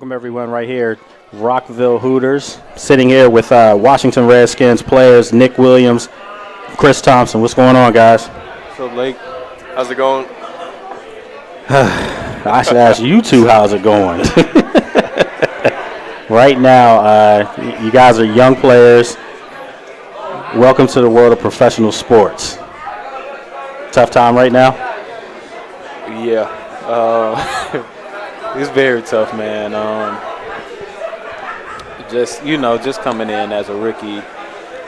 Welcome everyone right here, Rockville Hooters. Sitting here with Washington Redskins players Nick Williams, Chris Thompson. What's going on, guys? What's up, Blake? How's it going? I should ask you two, how's it going? Right now, you guys are young players. Welcome to the world of professional sports. Tough time right now? Yeah. It's very tough, man. Just coming in as a rookie.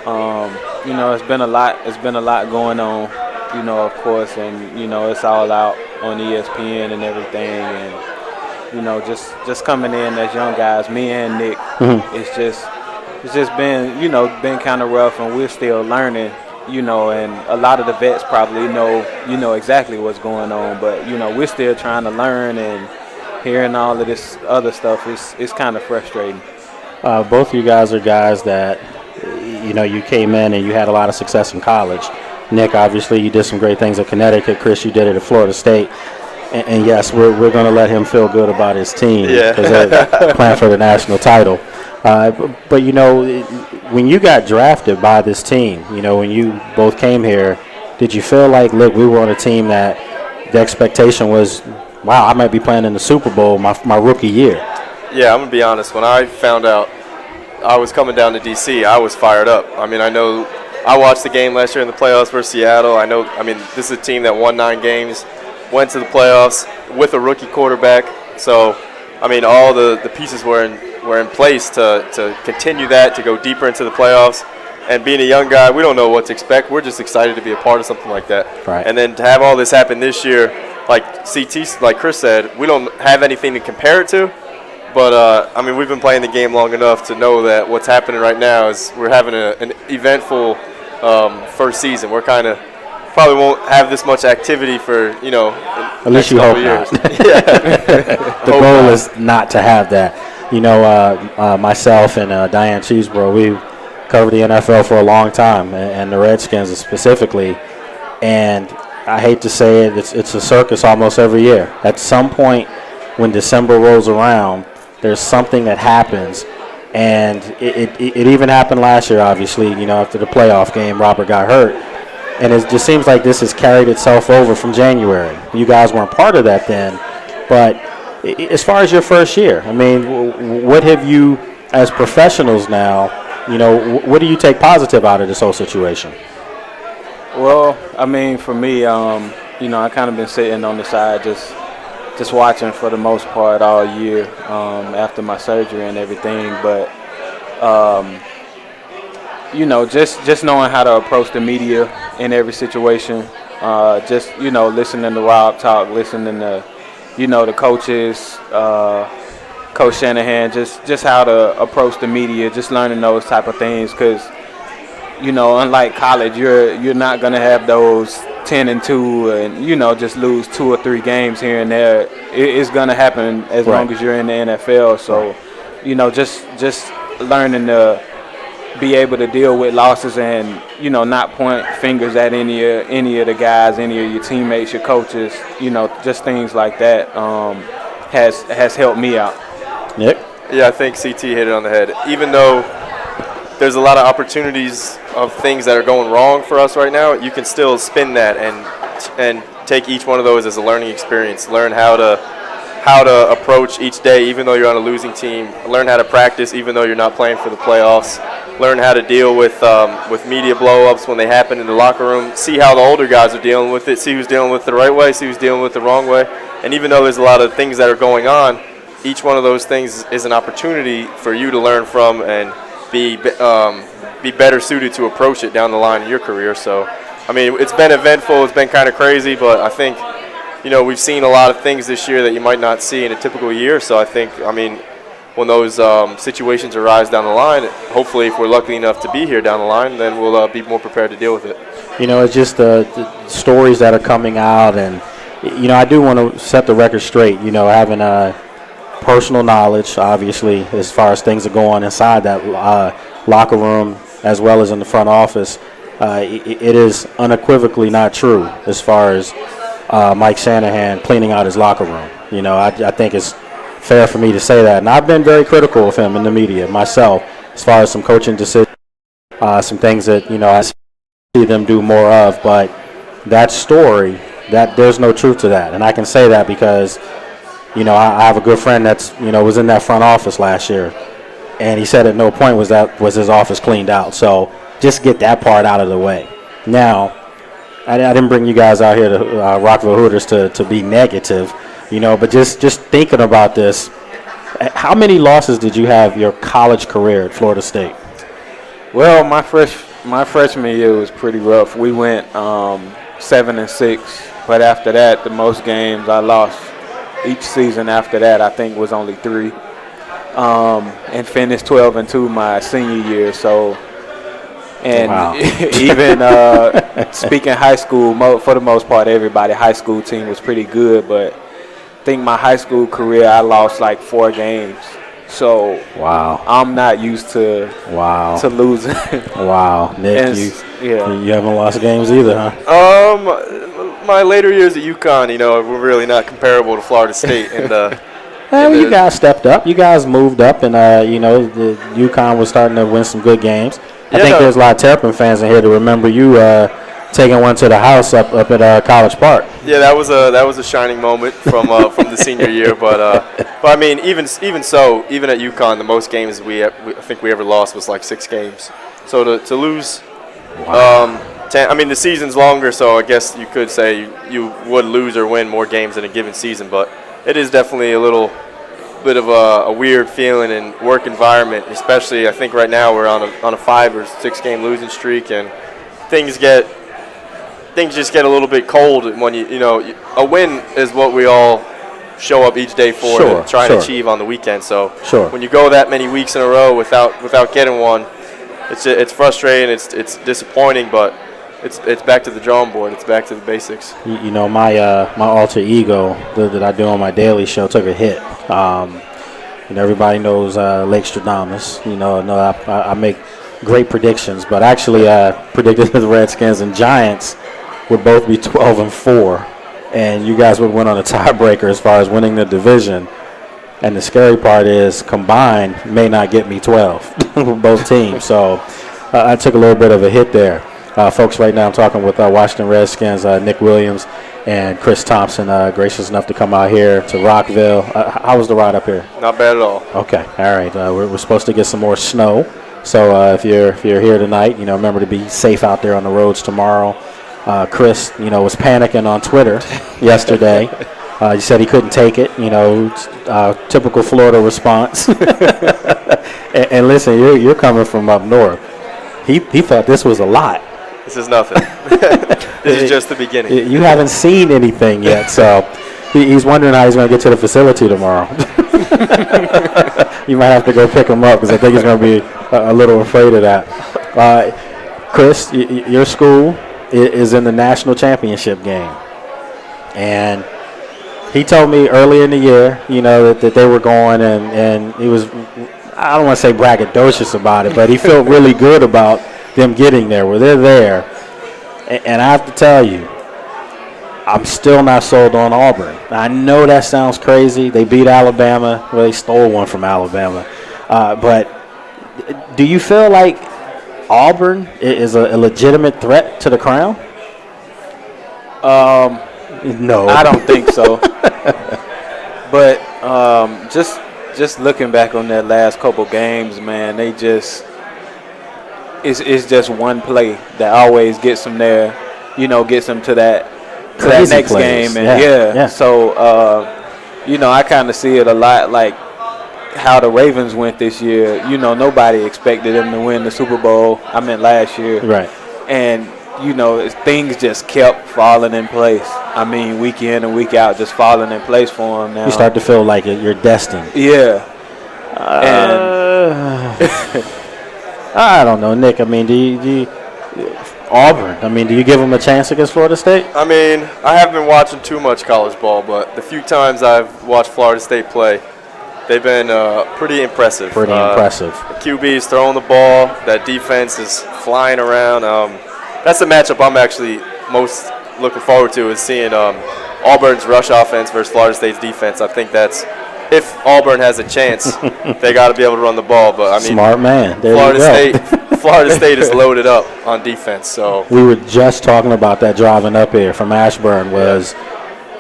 It's been a lot. It's been a lot going on. Of course, and it's all out on ESPN and everything, and just coming in as young guys, me and Nick, it's just been kind of rough, and we're still learning. And a lot of the vets probably know exactly what's going on, but we're still trying to learn, and hearing all of this other stuff is kind of frustrating. Both of you guys are guys that you came in and you had a lot of success in college. Nick, obviously, you did some great things at Connecticut. Chris, you did it at Florida State. And yes, we're going to let him feel good about his team because they're playing for the national title. But when you got drafted by this team, when you both came here, did you feel like, look, we were on a team that the expectation was, wow, I might be playing in the Super Bowl my rookie year? Yeah, I'm going to be honest. When I found out I was coming down to D.C., I was fired up. I watched the game last year in the playoffs versus Seattle. This is a team that won 9 games, went to the playoffs with a rookie quarterback. So, all the pieces were in place to continue that, to go deeper into the playoffs. And being a young guy, we don't know what to expect. We're just excited to be a part of something like that. Right. And then to have all this happen this year, like Chris said, we don't have anything to compare it to. But, we've been playing the game long enough to know that what's happening right now is we're having an eventful first season. We're probably won't have this much activity for, at least you hope years. Not. The goal is not to have that. Myself and Diane Cheeseborough, we covered the NFL for a long time, and the Redskins specifically. And I hate to say it, it's a circus almost every year. At some point when December rolls around, there's something that happens. And it even happened last year, obviously, after the playoff game, Robert got hurt. And it just seems like this has carried itself over from January. You guys weren't part of that then. But as far as your first year, what have you, as professionals now, what do you take positive out of this whole situation? Well, for me, I kind of been sitting on the side just watching for the most part all year after my surgery and everything. But, just knowing how to approach the media in every situation, listening to Rob talk, listening to, the coaches, Coach Shanahan, just how to approach the media, just learning those type of things. Because, unlike college, you're not going to have those 10-2 and, just lose 2 or 3 games here and there. It's going to happen as long as you're in the NFL. So, just learning to be able to deal with losses and, not point fingers at any of the guys, any of your teammates, your coaches, just things like that has helped me out. Nick? Yeah, I think CT hit it on the head. Even though there's a lot of opportunities of things that are going wrong for us right now, you can still spin that and take each one of those as a learning experience. Learn how to approach each day, even though you're on a losing team. Learn how to practice, even though you're not playing for the playoffs. Learn how to deal with media blow-ups when they happen in the locker room. See how the older guys are dealing with it. See who's dealing with it the right way. See who's dealing with it the wrong way. And even though there's a lot of things that are going on, each one of those things is an opportunity for you to learn from and be better suited to approach it down the line in your career. So, it's been eventful. It's been kind of crazy, but I think, we've seen a lot of things this year that you might not see in a typical year. So I think, when those situations arise down the line, hopefully if we're lucky enough to be here down the line, then we'll be more prepared to deal with it. It's just the stories that are coming out. And, I do want to set the record straight, having personal knowledge, obviously, as far as things are going inside that locker room as well as in the front office. It is unequivocally not true as far as Mike Shanahan cleaning out his locker room. I think it's fair for me to say that. And I've been very critical of him in the media myself, as far as some coaching decisions, some things that I see them do more of. But that story, that there's no truth to that, and I can say that because I have a good friend that's was in that front office last year, and he said at no point was his office cleaned out. So just get that part out of the way. Now, I didn't bring you guys out here to Rockville Hooters to be negative, but just thinking about this, how many losses did you have your college career at Florida State? Well, my freshman year was pretty rough. We went 7-6, but after that, the most games I lost each season after that, I think, was only 3, and finished 12-2 my senior year. So. And wow. Even speaking high school, for the most part, everybody high school team was pretty good. But I think my high school career, I lost like 4 games. So wow, I'm not used to losing. Wow, Nick, you haven't lost games either, huh? My later years at UConn, were really not comparable to Florida State. You guys stepped up. You guys moved up, and the UConn was starting to win some good games. I think there's a lot of Terrapin fans in here to remember you taking one to the house up at College Park. Yeah, that was a shining moment from the senior year. But I mean, even so, even at UConn, the most games I think we ever lost was like 6 games. So to lose, 10. I mean, the season's longer, so I guess you could say you would lose or win more games in a given season. But it is definitely a little bit of a weird feeling and work environment, especially I think right now we're on a 5 or 6 game losing streak, and things just get a little bit cold when a win is what we all show up each day for to try and achieve on the weekend. So when you go that many weeks in a row without getting one, it's frustrating, it's disappointing, but it's back to the drawing board. It's back to the basics. My alter ego that I do on my daily show took a hit. Everybody knows Lake Stradamus. I make great predictions, but actually predicted the Redskins and Giants would both be 12-4, and you guys would win on a tiebreaker as far as winning the division. And the scary part is combined may not get me 12 for both teams. So I took a little bit of a hit there. Folks, right now I'm talking with Washington Redskins, Nick Williams and Chris Thompson, gracious enough to come out here to Rockville. How was the ride up here? Not bad at all. Okay, all right. We're supposed to get some more snow, so if you're here tonight, remember to be safe out there on the roads tomorrow. Chris, was panicking on Twitter yesterday. He said he couldn't take it. Typical Florida response. and listen, you're coming from up north. He thought this was a lot. This is nothing. This is just the beginning. You haven't seen anything yet, so he's wondering how he's going to get to the facility tomorrow. You might have to go pick him up because I think he's going to be a little afraid of that. Chris, your school is in the national championship game, and he told me early in the year, that they were going, and he was, I don't want to say braggadocious about it, but he felt really good about them getting there. Well, they're there. And I have to tell you, I'm still not sold on Auburn. I know that sounds crazy. They beat Alabama. Well, they stole one from Alabama. But do you feel like Auburn is a legitimate threat to the crown? No. I don't think so. But just looking back on that last couple games, man, they just it's just one play that always gets them there, gets them to that next plays. game, and yeah. So I kind of see it a lot like how the Ravens went this year. Nobody expected them to win the Super Bowl. I meant last year, right? And things just kept falling in place. I mean, week in and week out, just falling in place for them now. You start to feel like you're destined. Yeah. I don't know, Nick. I mean, do you Auburn? I mean, do you give them a chance against Florida State? I mean, I haven't been watching too much college ball, but the few times I've watched Florida State play, they've been pretty impressive. The QB is throwing the ball. That defense is flying around. That's the matchup I'm actually most looking forward to, is seeing Auburn's rush offense versus Florida State's defense. I think if Auburn has a chance, they got to be able to run the ball. But I mean, smart man. There you go. Florida State is loaded up on defense. So we were just talking about that driving up here from Ashburn. Was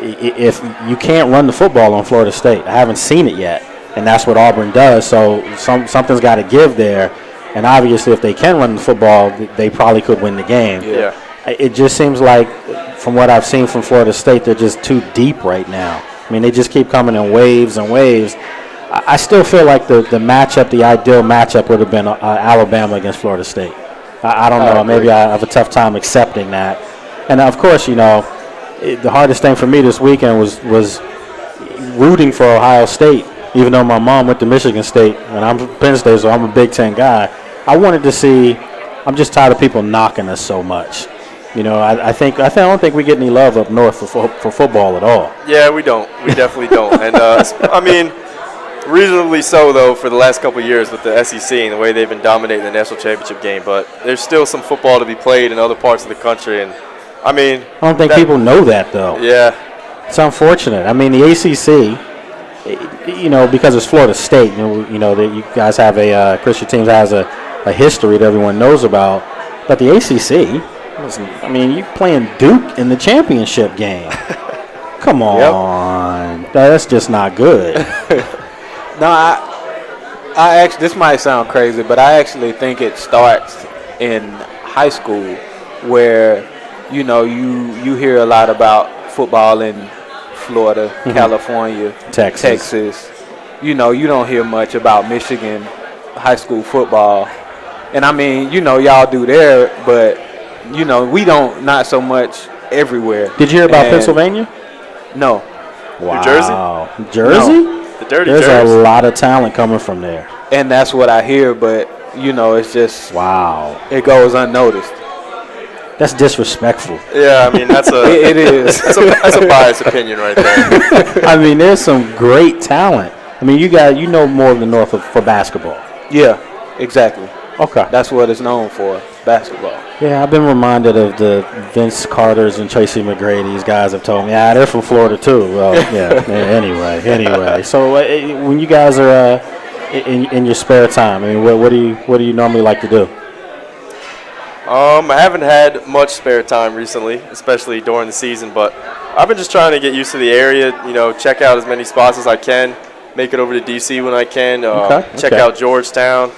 if you can't run the football on Florida State, I haven't seen it yet, and that's what Auburn does. So something's got to give there. And obviously, if they can run the football, they probably could win the game. Yeah. It just seems like, from what I've seen from Florida State, they're just too deep right now. I mean, they just keep coming in waves and waves. I still feel like the matchup, the ideal matchup would have been Alabama against Florida State. I don't know. Maybe I have a tough time accepting that. And, of course, the hardest thing for me this weekend was rooting for Ohio State, even though my mom went to Michigan State, and I'm from Penn State, so I'm a Big Ten guy. I wanted to see – I'm just tired of people knocking us so much. I don't think we get any love up north for football at all. Yeah, we don't. We definitely don't. And, I mean, reasonably so, though, for the last couple of years with the SEC and the way they've been dominating the national championship game. But there's still some football to be played in other parts of the country. And, I mean – I don't think people know that, though. Yeah. It's unfortunate. I mean, the ACC – because it's Florida State, you guys have Christian teams has a history that everyone knows about. But the ACC, you're playing Duke in the championship game. Come on. Yep. That's just not good. No, I actually, this might sound crazy, but I actually think it starts in high school where, you hear a lot about football in Florida, California, Texas. You don't hear much about Michigan high school football. And y'all do there, but we don't, not so much everywhere. Did you hear about Pennsylvania? No. Wow. New Jersey? No. The Dirty There's Jersey. a lot of talent coming from there. And that's what I hear, but it's just wow. It goes unnoticed. That's disrespectful. Yeah, that's a it is. That's a biased opinion right there. There's some great talent. You know more of the North for basketball. Yeah, exactly. Okay. That's what it's known for, basketball. Yeah, I've been reminded of the Vince Carters and Tracy McGrady. These guys have told me, they're from Florida too. Well, yeah. Anyway. So when you guys are in your spare time, what do you normally like to do? I haven't had much spare time recently, especially during the season, but I've been just trying to get used to the area, check out as many spots as I can, make it over to D.C. when I can, check out Georgetown.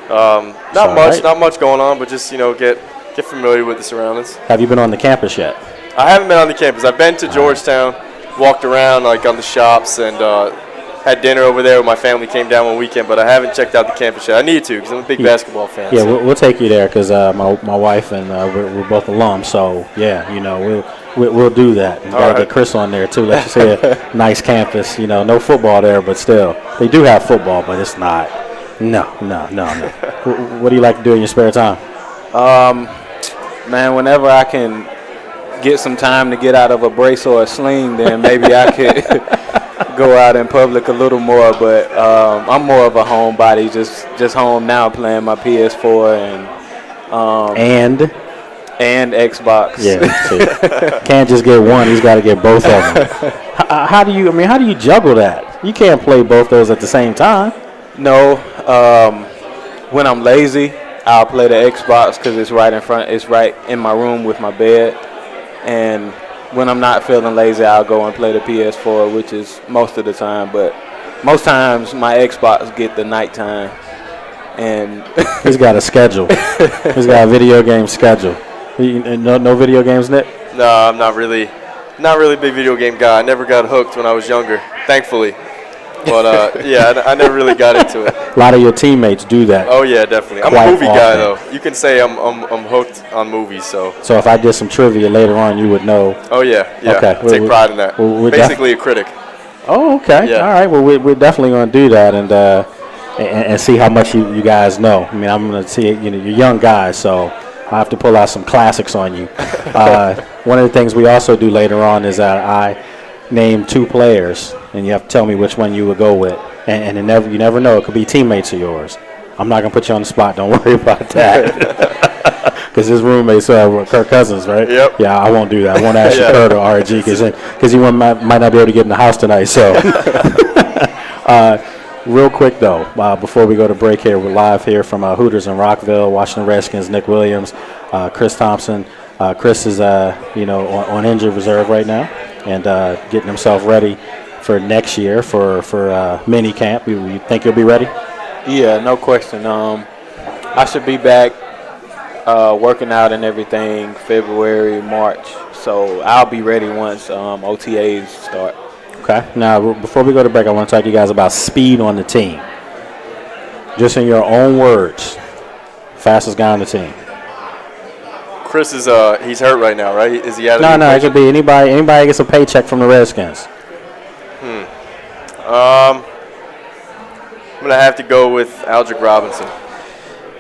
Not much going on, but just, get familiar with the surroundings. Have you been on the campus yet? I haven't been on the campus. I've been to Georgetown, walked around, on the shops, and had dinner over there when my family came down one weekend, but I haven't checked out the campus yet. I need to because I'm a big basketball fan. Yeah, we'll take you there because my wife and we're both alums. So yeah, we'll do that. Gotta get Chris on there too. Let's just say a nice campus. No football there, but still they do have football, but it's not. No. What do you like to do in your spare time? Man, whenever I can get some time to get out of a brace or a sling, then maybe I could. Go out in public a little more, but I'm more of a homebody, just home now playing my PS4 and Xbox. Yeah, can't just get one. He's got to get both of them. How do you juggle that? You can't play both those at the same time. No, when I'm lazy, I'll play the Xbox because it's right in front. It's right in my room with my bed, and when I'm not feeling lazy, I'll go and play the PS4, which is most of the time. But most times, my Xbox get the nighttime. And he's got a schedule. He's got a video game schedule. No video games, Nick? No, I'm not really a big video game guy. I never got hooked when I was younger, thankfully. But, I never really got into it. A lot of your teammates do that. Oh, yeah, definitely. I'm a movie guy, though. You can say I'm hooked on movies, so. So if I did some trivia later on, you would know. Oh, yeah. Okay. I take pride in that. Basically a critic. Oh, okay. Yeah. All right. Well, we're definitely going to do that and see how much you guys know. I'm going to see, you're young guys, so I have to pull out some classics on you. One of the things we also do later on is that I name two players, and you have to tell me which one you would go with. And you never know. It could be teammates of yours. I'm not going to put you on the spot. Don't worry about that. Because his roommates are Kirk Cousins, right? Yep. Yeah, I won't do that. I won't ask you Kurt or RG because he might not be able to get in the house tonight. So, Real quick, though, before we go to break here, we're live here from Hooters in Rockville, Washington Redskins, Nick Williams, Chris Thompson. Chris is, on injured reserve right now and getting himself ready for next year for mini camp. You think you'll be ready? Yeah, no question. I should be back working out and everything February, March. So I'll be ready once OTAs start. Okay. Now, before we go to break, I want to talk to you guys about speed on the team. Just in your own words, fastest guy on the team. Chris is he's hurt right now, right? Is he out of No, the it could be anybody. Anybody gets a paycheck from the Redskins. I'm gonna have to go with Aldrick Robinson.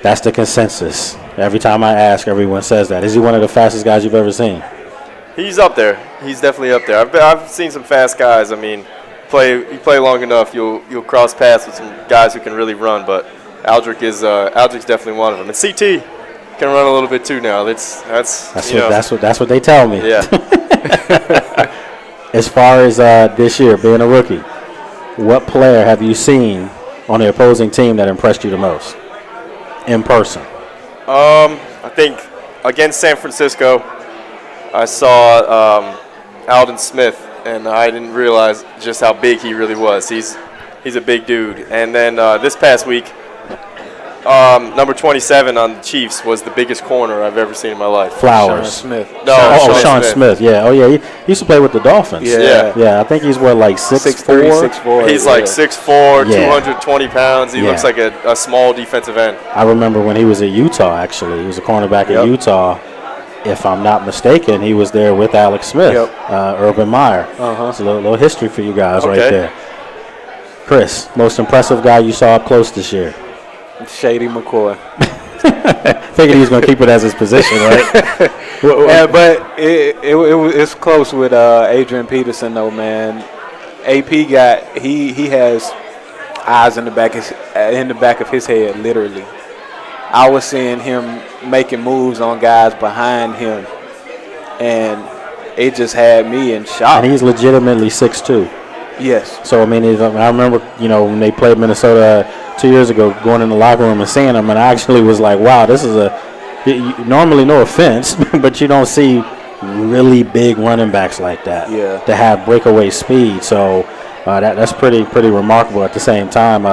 That's the consensus. Every time I ask, everyone says that. Is he one of the fastest guys you've ever seen? He's up there. He's definitely up there. I've seen some fast guys. I mean, you play long enough, you'll cross paths with some guys who can really run. But Aldrick's definitely one of them. And CT can run a little bit too now. That's what they tell me. Yeah. As far as this year being a rookie, what player have you seen on the opposing team that impressed you the most in person? I think against San Francisco, I saw Aldon Smith, and I didn't realize just how big he really was. He's a big dude. And then this past week, number 27 on the Chiefs was the biggest corner I've ever seen in my life. Flowers. Sean Smith. No, Sean Smith. Yeah. Oh, yeah. He used to play with the Dolphins. Yeah. I think he's like 6'4"? 6'4". He's like 6'4", Yeah. 220 pounds. He looks like a small defensive end. I remember when he was at Utah, actually. He was a cornerback at Utah. If I'm not mistaken, he was there with Alex Smith, Urban Meyer. It's a little history for you guys right there. Chris, most impressive guy you saw up close this year? Shady McCoy. Figured he was going to keep it as his position, right? Yeah, but it's close with Adrian Peterson, though, man. AP he has eyes in the back of his head, literally. I was seeing him making moves on guys behind him, and it just had me in shock. And he's legitimately 6'2". Yes. So, I mean, I remember, when they played Minnesota 2 years ago, going in the locker room and seeing him, and I actually was like, wow, this is normally, no offense, but you don't see really big running backs like that to have breakaway speed. So that's pretty remarkable at the same time.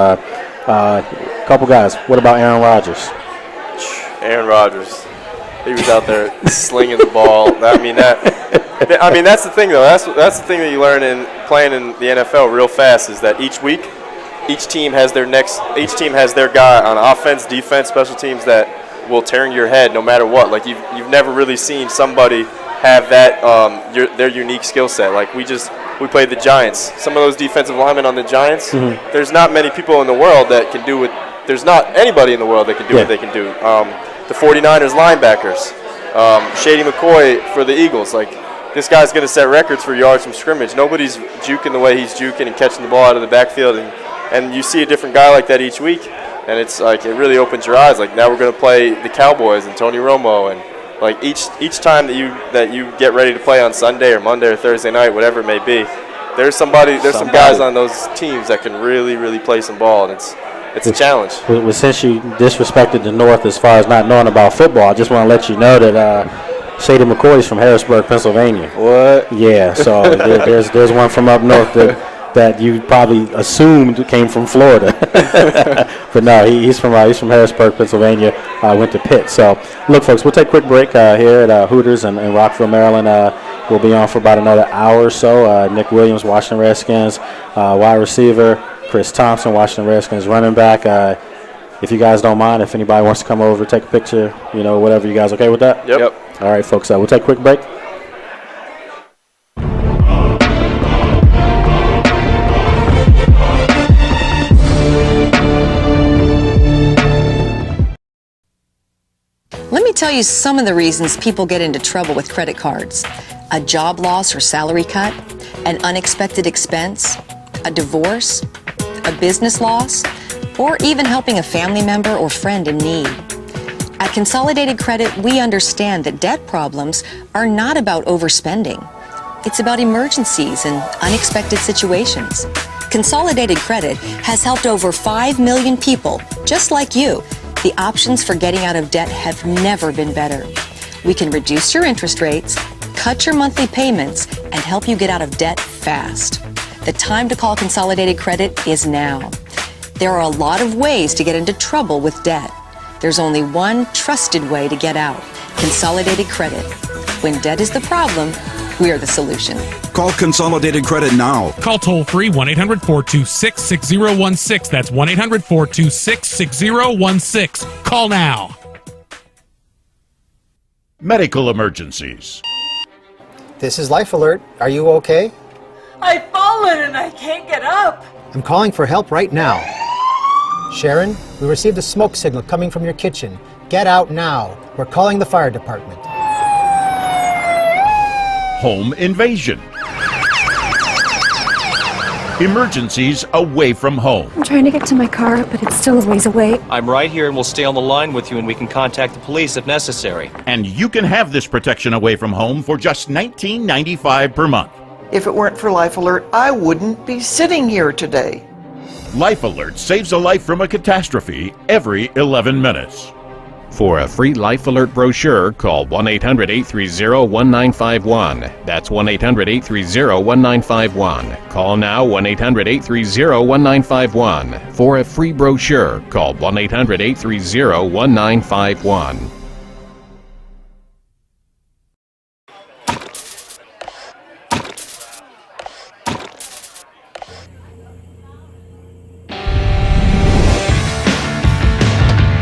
Couple guys. What about Aaron Rodgers? Aaron Rodgers, he was out there slinging the ball. I mean, that's the thing though. That's the thing that you learn in playing in the NFL real fast is that each week, each team has their guy on offense, defense, special teams that will turn your head no matter what. Like you've never really seen somebody have that their unique skill set. Like we played the Giants. Some of those defensive linemen on the Giants, there's not many people in the world that can do what. There's not anybody in the world that can do what they can do. The 49ers linebackers, Shady McCoy for the Eagles. Like, this guy's going to set records for yards from scrimmage. Nobody's juking the way he's juking and catching the ball out of the backfield. And you see a different guy like that each week, and it's like it really opens your eyes. Like, now we're going to play the Cowboys and Tony Romo. And, like, each time that you get ready to play on Sunday or Monday or Thursday night, whatever it may be, there's some guys on those teams that can really, really play some ball, and it's a challenge. Well, since you disrespected the North as far as not knowing about football, I just want to let you know that Shady McCoy is from Harrisburg, Pennsylvania. What? Yeah, so there's one from up north that you probably assumed came from Florida. But no, he's from Harrisburg, Pennsylvania. Went to Pitt. So, look, folks, we'll take a quick break here at Hooters in Rockville, Maryland. We'll be on for about another hour or so. Nick Williams, Washington Redskins, wide receiver. Chris Thompson, Washington Redskins running back. If you guys don't mind, if anybody wants to come over, take a picture, whatever. You guys okay with that? Yep. All right, folks, we'll take a quick break. Let me tell you some of the reasons people get into trouble with credit cards. A job loss or salary cut, an unexpected expense, a divorce, a business loss, or even helping a family member or friend in need. At Consolidated Credit, we understand that debt problems are not about overspending. It's about emergencies and unexpected situations. Consolidated Credit has helped over 5 million people, just like you. The options for getting out of debt have never been better. We can reduce your interest rates, cut your monthly payments, and help you get out of debt fast. The time to call Consolidated Credit is now. There are a lot of ways to get into trouble with debt. There's only one trusted way to get out: Consolidated Credit. When debt is the problem, we are the solution. Call Consolidated Credit now. Call toll-free 1-800-426-6016. That's 1-800-426-6016. Call now. Medical emergencies. This is Life Alert. Are you okay? I've fallen and I can't get up. I'm calling for help right now. Sharon, we received a smoke signal coming from your kitchen. Get out now. We're calling the fire department. Home invasion. Emergencies away from home. I'm trying to get to my car, but it's still a ways away. I'm right here and we'll stay on the line with you and we can contact the police if necessary. And you can have this protection away from home for just $19.95 per month. If it weren't for Life Alert, I wouldn't be sitting here today. Life Alert saves a life from a catastrophe every 11 minutes. For a free Life Alert brochure, call 1-800-830-1951. That's 1-800-830-1951. Call now, 1-800-830-1951. For a free brochure, call 1-800-830-1951.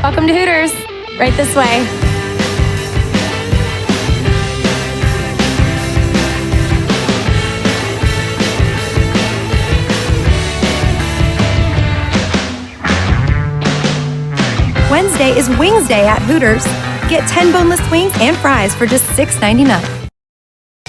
Welcome to Hooters. Right this way. Wednesday is Wings Day at Hooters. Get 10 boneless wings and fries for just $6.99.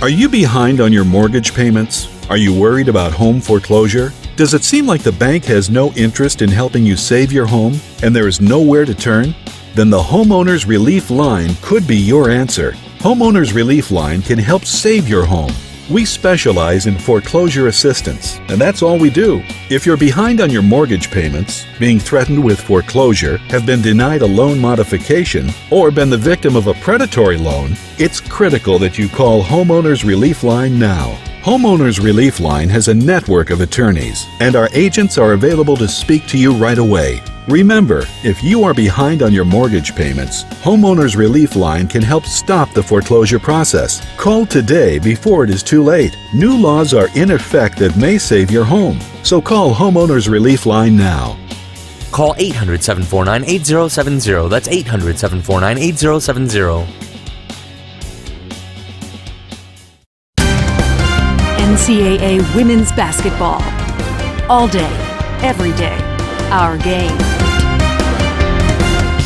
Are you behind on your mortgage payments? Are you worried about home foreclosure? Does it seem like the bank has no interest in helping you save your home and there is nowhere to turn? Then the Homeowners Relief Line could be your answer. Homeowners Relief Line can help save your home. We specialize in foreclosure assistance, and that's all we do. If you're behind on your mortgage payments, being threatened with foreclosure, have been denied a loan modification, or been the victim of a predatory loan, it's critical that you call Homeowners Relief Line now. Homeowners Relief Line has a network of attorneys, and our agents are available to speak to you right away. Remember, if you are behind on your mortgage payments, Homeowners Relief Line can help stop the foreclosure process. Call today before it is too late. New laws are in effect that may save your home. So call Homeowners Relief Line now. Call 800-749-8070. That's 800-749-8070. NCAA women's basketball. All day, every day, our game.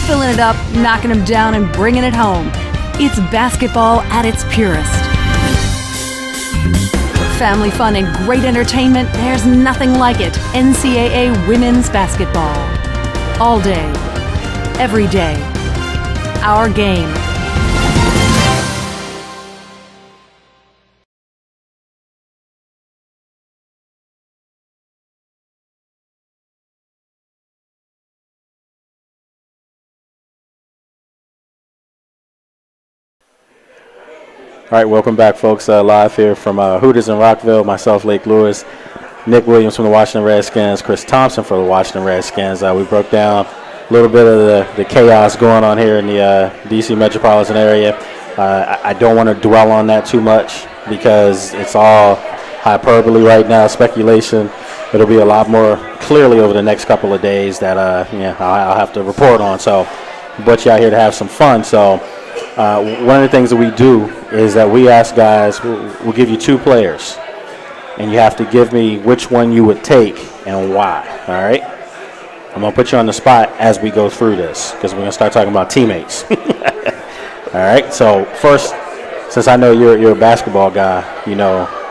Filling it up, knocking them down, and bringing it home. It's basketball at its purest. For family fun and great entertainment, there's nothing like it. NCAA women's basketball. All day, every day, our game. All right, welcome back, folks. Live here from Hooters in Rockville. Myself, Lake Lewis, Nick Williams from the Washington Redskins, Chris Thompson for the Washington Redskins. We broke down a little bit of the chaos going on here in the D.C. metropolitan area. I don't want to dwell on that too much because it's all hyperbole right now, speculation. It'll be a lot more clearly over the next couple of days that I'll have to report on. So, but you out here to have some fun. So. One of the things that we do is that we ask guys, we'll give you two players, and you have to give me which one you would take and why, all right? I'm going to put you on the spot as we go through this because we're going to start talking about teammates. All right, so first, since I know you're a basketball guy,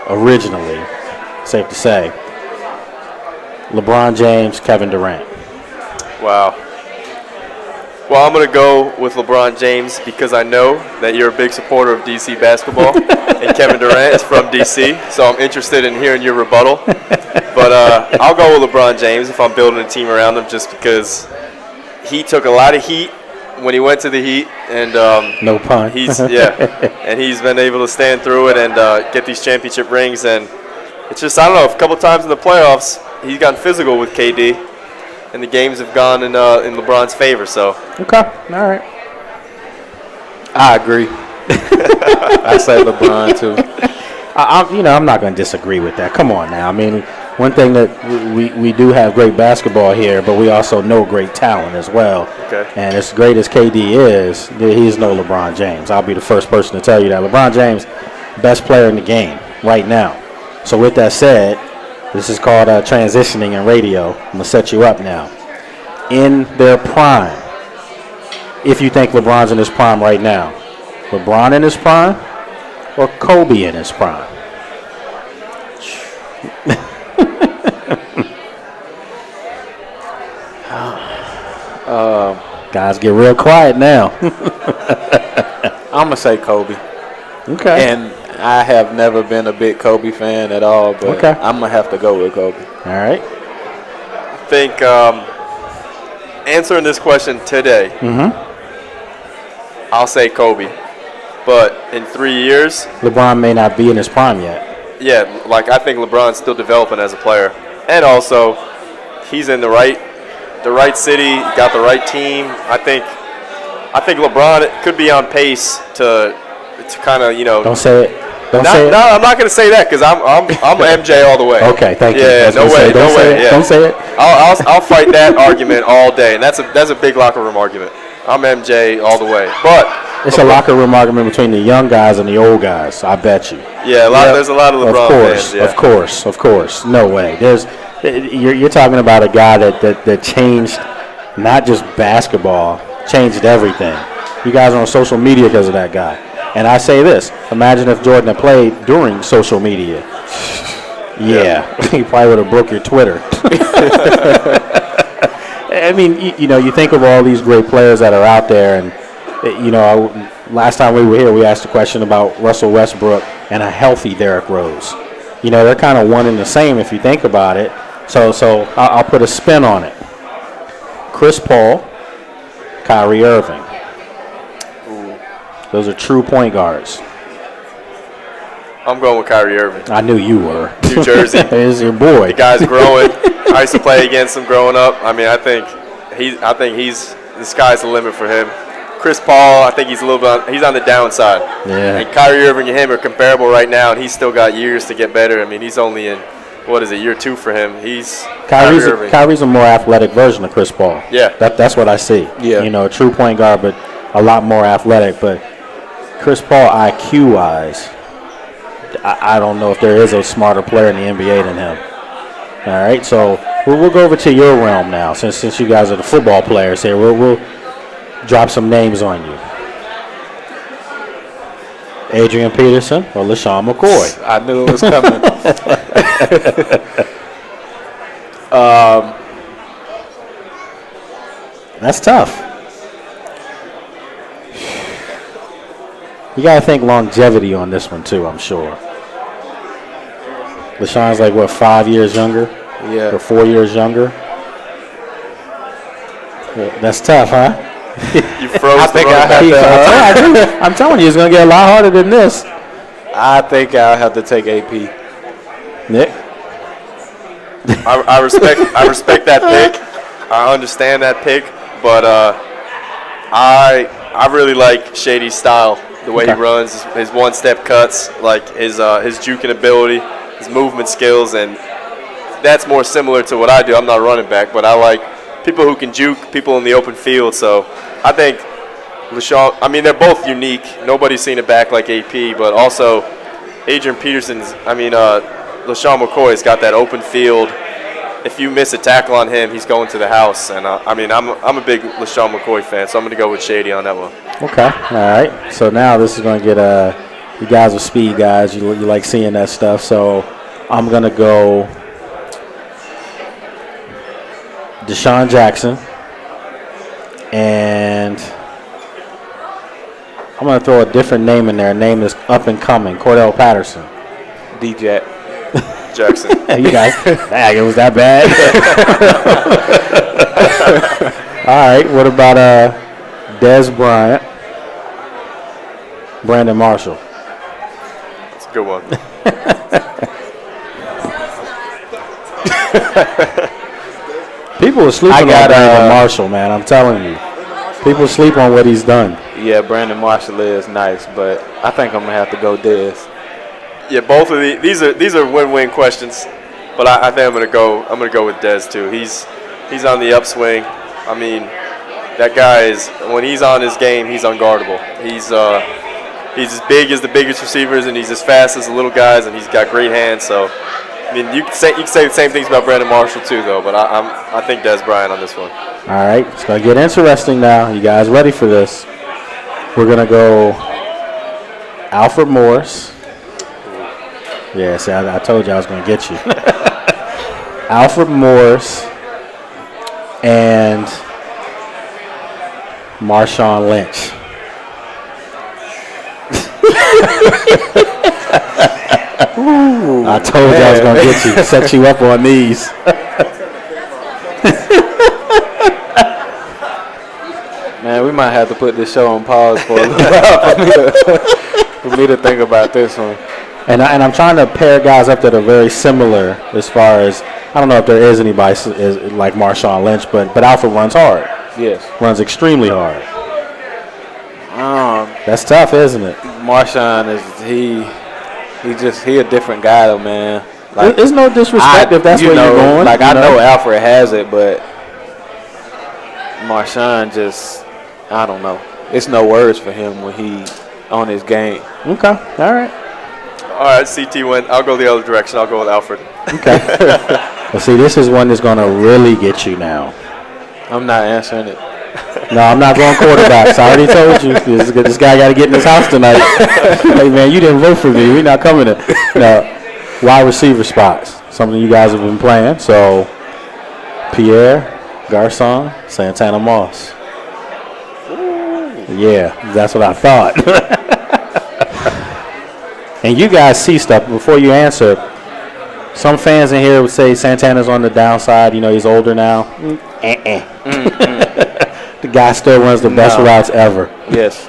originally, safe to say, LeBron James, Kevin Durant. Wow. Well, I'm going to go with LeBron James because I know that you're a big supporter of DC basketball, and Kevin Durant is from DC, so I'm interested in hearing your rebuttal. But I'll go with LeBron James if I'm building a team around him, just because he took a lot of heat when he went to the Heat, and no pun. And he's been able to stand through it and get these championship rings. And it's just, I don't know, a couple times in the playoffs he's gotten physical with KD, and the games have gone in LeBron's favor. So okay, all right. I agree. I say LeBron too. I'm not going to disagree with that. Come on now. I mean, one thing that we do have great basketball here, but we also know great talent as well. Okay. And as great as KD is, he's no LeBron James. I'll be the first person to tell you that. LeBron James, best player in the game right now. So with that said, this is called transitioning in radio. I'm going to set you up now. In their prime, if you think LeBron's in his prime right now, LeBron in his prime or Kobe in his prime? Guys, get real quiet now. I'm going to say Kobe. Okay. And I have never been a big Kobe fan at all, but okay. I'm going to have to go with Kobe. All right. I think answering this question today, I'll say Kobe. But in 3 years, LeBron may not be in his prime yet. Yeah, like I think LeBron's still developing as a player. And also, he's in the right city, got the right team. I think LeBron could be on pace to kind of, Don't say it. Don't say it. No, I'm not going to say that because I'm MJ all the way. Okay, thank you. Yeah, no way. Yeah. Don't say it. I'll fight that argument all day, and that's a big locker room argument. I'm MJ all the way, but it's a locker room argument between the young guys and the old guys. I bet you. Yeah, there's a lot of LeBron fans. Yeah. Of course. No way. You're talking about a guy that changed not just basketball, changed everything. You guys are on social media because of that guy. And I say this: imagine if Jordan had played during social media. Yeah. He probably would have broke your Twitter. I mean, you think of all these great players that are out there, and last time we were here, we asked a question about Russell Westbrook and a healthy Derrick Rose. They're kind of one and the same if you think about it. So I'll put a spin on it. Chris Paul, Kyrie Irving. Ooh. Those are true point guards. I'm going with Kyrie Irving. I knew you were. New Jersey. Is your boy. The guy's growing. I used to play against him growing up. I mean, I think the sky's the limit for him. Chris Paul, I think he's on the downside. Yeah. And Kyrie Irving and him are comparable right now, and he's still got years to get better. I mean, he's only in, year 2 for him. Kyrie's a more athletic version of Chris Paul. Yeah. That's what I see. Yeah. A true point guard, but a lot more athletic. But Chris Paul, IQ-wise, I don't know if there is a smarter player in the NBA than him. All right, so we'll go over to your realm now, since you guys are the football players here. We'll drop some names on you. Adrian Peterson or LaShawn McCoy? I knew it was coming. That's tough. You got to think longevity on this one, too, I'm sure. LaShawn's 5 years younger? Yeah. Or 4 years younger? Yeah, that's tough, huh? You froze I'm telling you, it's going to get a lot harder than this. I think I'll have to take AP. Nick? I respect that pick. I understand that pick, but I really like Shady's style, the way he runs, his one-step cuts, his juking ability, his movement skills, and that's more similar to what I do. I'm not a running back, but I like people who can juke, people in the open field. So I think LaShawn, they're both unique. Nobody's seen a back like AP, but also Adrian Peterson's, LaShawn McCoy's got that open field. If you miss a tackle on him, he's going to the house. And I'm a big LaShawn McCoy fan, so I'm going to go with Shady on that one. Okay, all right. So now this is going to get you guys are speed guys. You like seeing that stuff. So I'm going to go Deshaun Jackson And I'm going to throw a different name in there. Name is up and coming. Cordell Patterson. DJ Jackson. You guys, dang, it was that bad. All right. What about Des Bryant? Brandon Marshall. That's a good one. People are sleeping on Brandon Marshall, man. I'm telling you. People sleep on what he's done. Yeah, Brandon Marshall is nice, but I think I'm gonna have to go Dez. Yeah, both of these are win-win questions, but I think I'm gonna go with Dez too. He's on the upswing. I mean, that guy is, when he's on his game, he's unguardable. He's as big as the biggest receivers, and he's as fast as the little guys, and he's got great hands. So, I mean, you can say the same things about Brandon Marshall too, though. But I think Des Bryant on this one. All right, it's gonna get interesting now. You guys ready for this? We're gonna go Alfred Morris. Yeah, see, I told you I was gonna get you. Alfred Morris and Marshawn Lynch. I told you I was going to get you, set you up on these. Man, we might have to put this show on pause for a little while for me to think about this one. And I'm trying to pair guys up that are very similar as far as, I don't know if there is anybody like Marshawn Lynch, but Alfred runs hard. Yes. Runs extremely hard. That's tough, isn't it? Marshawn he a different guy though, man. Like, there's no disrespect if that's where you're going. Like I know Alfred has it, but Marshawn just, I don't know. It's no words for him when he on his game. Okay, all right. All right, CT went. I'll go the other direction. I'll go with Alfred. Okay. Well, see, this is one that's going to really get you now. I'm not answering it. No, I'm not going quarterbacks. I already told you. This guy got to get in his house tonight. Hey, man, you didn't vote for me. We're not coming in. No, wide receiver spots. Something you guys have been playing. So, Pierre, Garcon, Santana Moss. Yeah, that's what I thought. And you guys see stuff before you answer. Some fans in here would say Santana's on the downside. You know, he's older now. The guy still runs the best routes ever. Yes.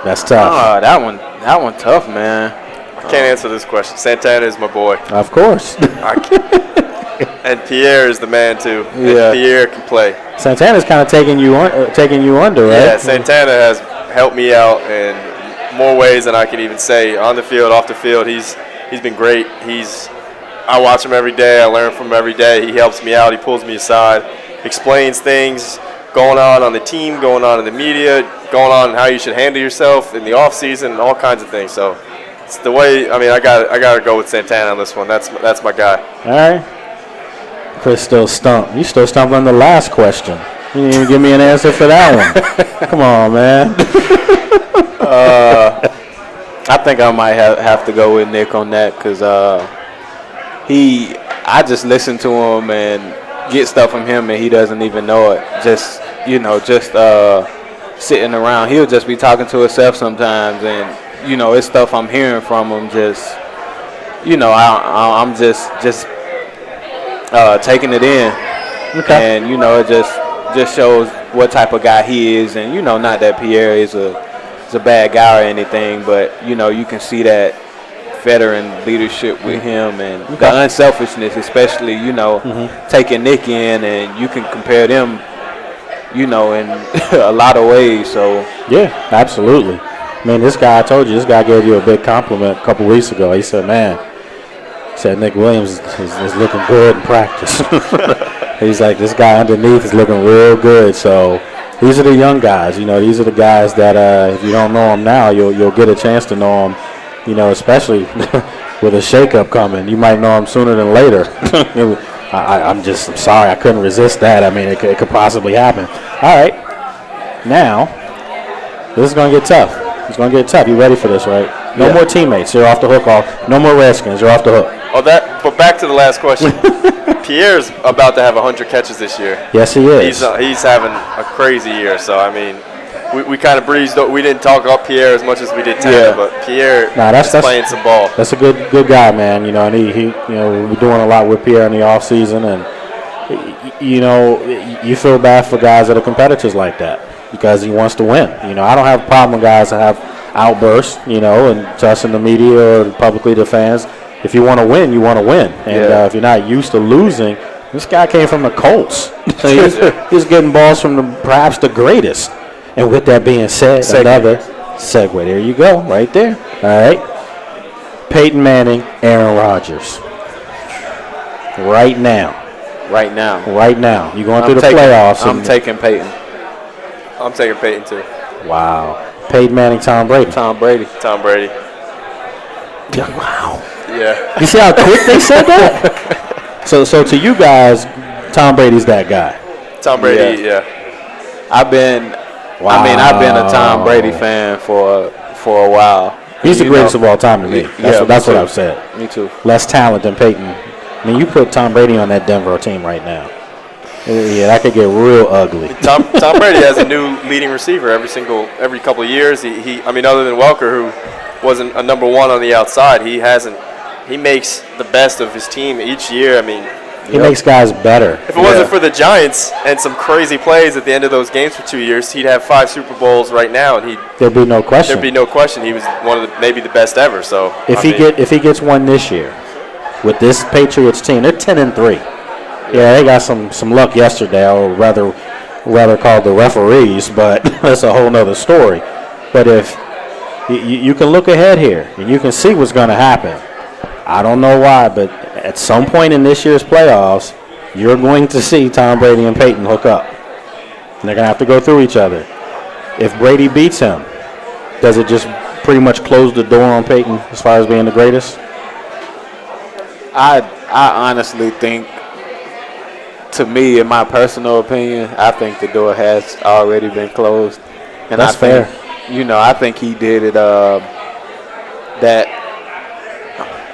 That's tough. That one tough, man. I can't answer this question. Santana is my boy. Of course. And Pierre is the man too. Yeah. And Pierre can play. Santana's kind of taking you under, right? Yeah, Santana has helped me out in more ways than I can even say. On the field, off the field, he's been great. I watch him every day. I learn from him every day. He helps me out. He pulls me aside, explains things going on the team, going on in the media, going on how you should handle yourself in the off season, all kinds of things. So it's the way. I mean, I got to go with Santana on this one. That's my guy. All right. Chris still stumped. You still stumped on the last question. You didn't even give me an answer for that one. Come on, man. I think I might have to go with Nick on that because I just listen to him and get stuff from him and he doesn't even know it. Just sitting around. He'll just be talking to himself sometimes and, it's stuff I'm hearing from him just, I'm just taking it in. Okay. And, it just shows what type of guy he is. And, not that Pierre is a bad guy or anything, but, you can see that veteran leadership with him and the unselfishness, especially, taking Nick in, and you can compare them, in a lot of ways. So yeah, absolutely. I mean, this guy, I told you, this guy gave you a big compliment a couple weeks ago. He said, Nick Williams is looking good in practice. He's like, this guy underneath is looking real good. So these are the young guys. These are the guys that if you don't know them now, you'll get a chance to know them. Especially with a shakeup coming, you might know him sooner than later. I'm sorry, I couldn't resist that. I mean, it could possibly happen. All right, now this is gonna get tough. It's gonna get tough. You ready for this, right? No more teammates. You're off the hook. No more Redskins. You're off the hook. But back to the last question. Pierre's about to have 100 catches this year. Yes, he is. He's having a crazy year. So I mean, we kind of breezed. We didn't talk up Pierre as much as we did Tanner, but Pierre is playing some ball. That's a good guy, man. You know, and he we're doing a lot with Pierre in the off season, and you feel bad for guys that are competitors like that because he wants to win. You know, I don't have a problem with guys that have outbursts, and to us in the media or publicly to fans. If you want to win, you want to win. And if you're not used to losing, this guy came from the Colts. So he's getting balls from perhaps the greatest. And with that being said, another segue. There you go, right there. All right. Peyton Manning, Aaron Rodgers. Right now. You're going through the playoffs. I'm taking Peyton. I'm taking Peyton too. Wow. Peyton Manning, Tom Brady. Tom Brady. Wow. Yeah. You see how quick they said that? So to you guys, Tom Brady's that guy. Tom Brady, yeah. I've been a Tom Brady fan for a while. He's the greatest of all time to me. That's what I've said. Me too. Less talent than Peyton. I mean, you put Tom Brady on that Denver team right now. Yeah, that could get real ugly. Tom Brady has a new leading receiver every couple of years. He other than Welker, who wasn't a number one on the outside, he makes the best of his team each year. I mean, he makes guys better. If it wasn't for the Giants and some crazy plays at the end of those games for 2 years, he'd have 5 Super Bowls right now, and there'd be no question. He was one of maybe the best ever. So if he gets one this year with this Patriots team, they're 10-3. Yeah, they got some luck yesterday, or rather called the referees, but that's a whole nother story. But if you can look ahead here and you can see what's going to happen. I don't know why, but at some point in this year's playoffs, you're going to see Tom Brady and Peyton hook up. And they're going to have to go through each other. If Brady beats him, does it just pretty much close the door on Peyton as far as being the greatest? I honestly think, to me, in my personal opinion, I think the door has already been closed. And that's fair. I think he did it.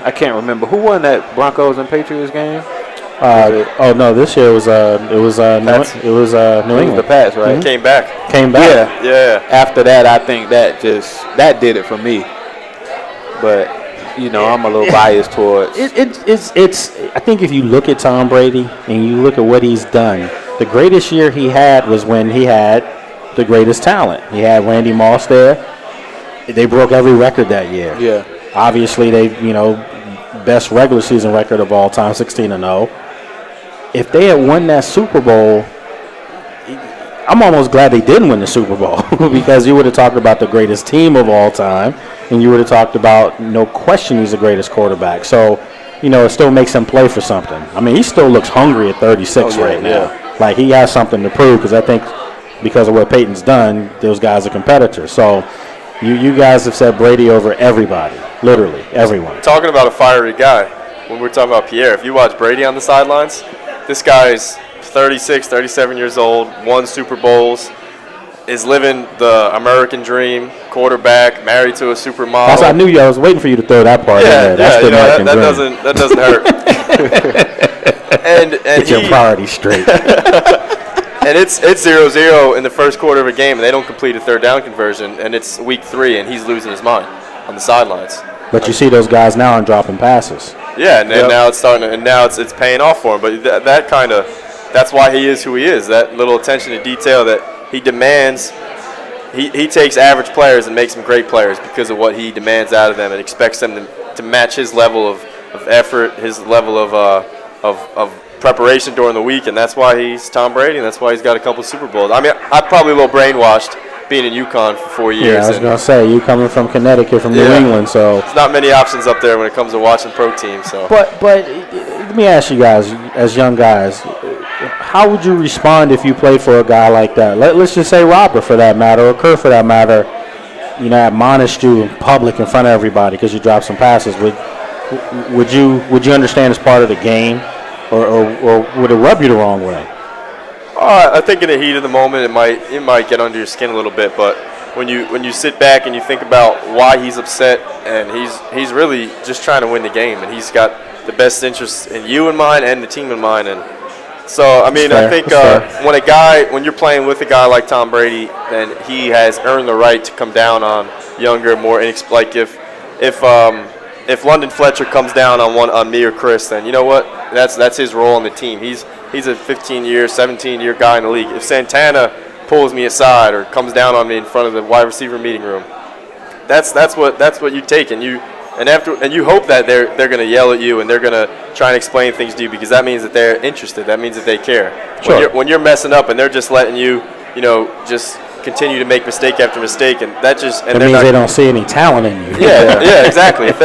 I can't remember who won that Broncos and Patriots game. This year it was New England. The Pats, right? Mm-hmm. Came back. Yeah. After that, I think that did it for me. But I'm a little biased towards. It's. I think if you look at Tom Brady and you look at what he's done, the greatest year he had was when he had the greatest talent. He had Randy Moss there. They broke every record that year. Yeah. Obviously, best regular season record of all time, 16-0. If they had won that Super Bowl, I'm almost glad they didn't win the Super Bowl because you would have talked about the greatest team of all time, and you would have talked about, no question, he's the greatest quarterback. So, it still makes him play for something. I mean, he still looks hungry at 36 right now. Yeah. Like, he has something to prove because I think because of what Peyton's done, those guys are competitors. So, you guys have said Brady over everybody, literally everyone. Talking about a fiery guy, when we're talking about Pierre, if you watch Brady on the sidelines, this guy's 36, 37 years old, won Super Bowls, is living the American dream, quarterback, married to a supermodel. I knew I was waiting for you to throw that part in there. That's the American dream. That doesn't hurt. and get your priorities straight. And it's 0-0 in the first quarter of a game, and they don't complete a third down conversion, and it's week 3, and he's losing his mind on the sidelines. But you see those guys now and dropping passes. Yeah, and now it's starting, and now it's paying off for him. But that's why he is who he is. That little attention to detail that he demands. He takes average players and makes them great players because of what he demands out of them, and expects them to match his level of effort, his level of preparation during the week, and that's why he's Tom Brady, and that's why he's got a couple Super Bowls. I mean, I'm probably a little brainwashed being in UConn for 4 years. Yeah, I was going to say, you coming from Connecticut, from New England, so. There's not many options up there when it comes to watching pro teams. So. But let me ask you guys, as young guys, how would you respond if you played for a guy like that? Let's just say Robert, for that matter, or Kerr, for that matter, admonished you in public in front of everybody because you dropped some passes. Would you understand as part of the game? Or would it rub you the wrong way? I think in the heat of the moment, it might get under your skin a little bit. But when you sit back and you think about why he's upset, and he's really just trying to win the game, and he's got the best interest in you in mind and the team in mind. And so, I mean, I think when you're playing with a guy like Tom Brady, then he has earned the right to come down on younger, more like if London Fletcher comes down on me or Chris, then you know what? That's his role on the team. He's a 15-year, 17-year guy in the league. If Santana pulls me aside or comes down on me in front of the wide receiver meeting room, that's what you take, and you hope that they're going to yell at you and they're going to try and explain things to you, because that means that they're interested. That means that they care. Sure. When you're messing up and they're just letting you, just continue to make mistake after mistake, and that means they don't see any talent in you. Yeah, exactly. If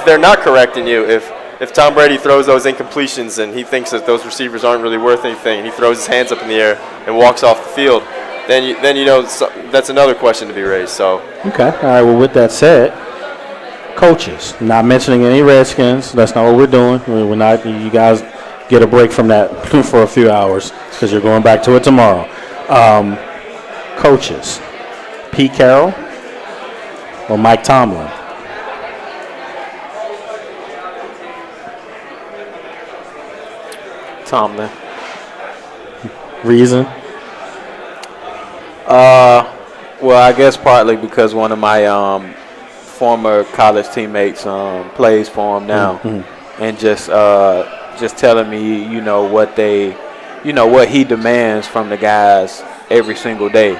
they're not correcting you, if Tom Brady throws those incompletions and he thinks that those receivers aren't really worth anything, and he throws his hands up in the air and walks off the field, then that's another question to be raised. So okay, all right. Well, with that said, coaches, not mentioning any Redskins. That's not what we're doing. We're not. You guys get a break from that for a few hours because you're going back to it tomorrow. Coaches, Pete Carroll or Mike Tomlin? Tomlin. Reason? Well, I guess partly because one of my former college teammates plays for him now, and just telling me, what he demands from the guys every single day,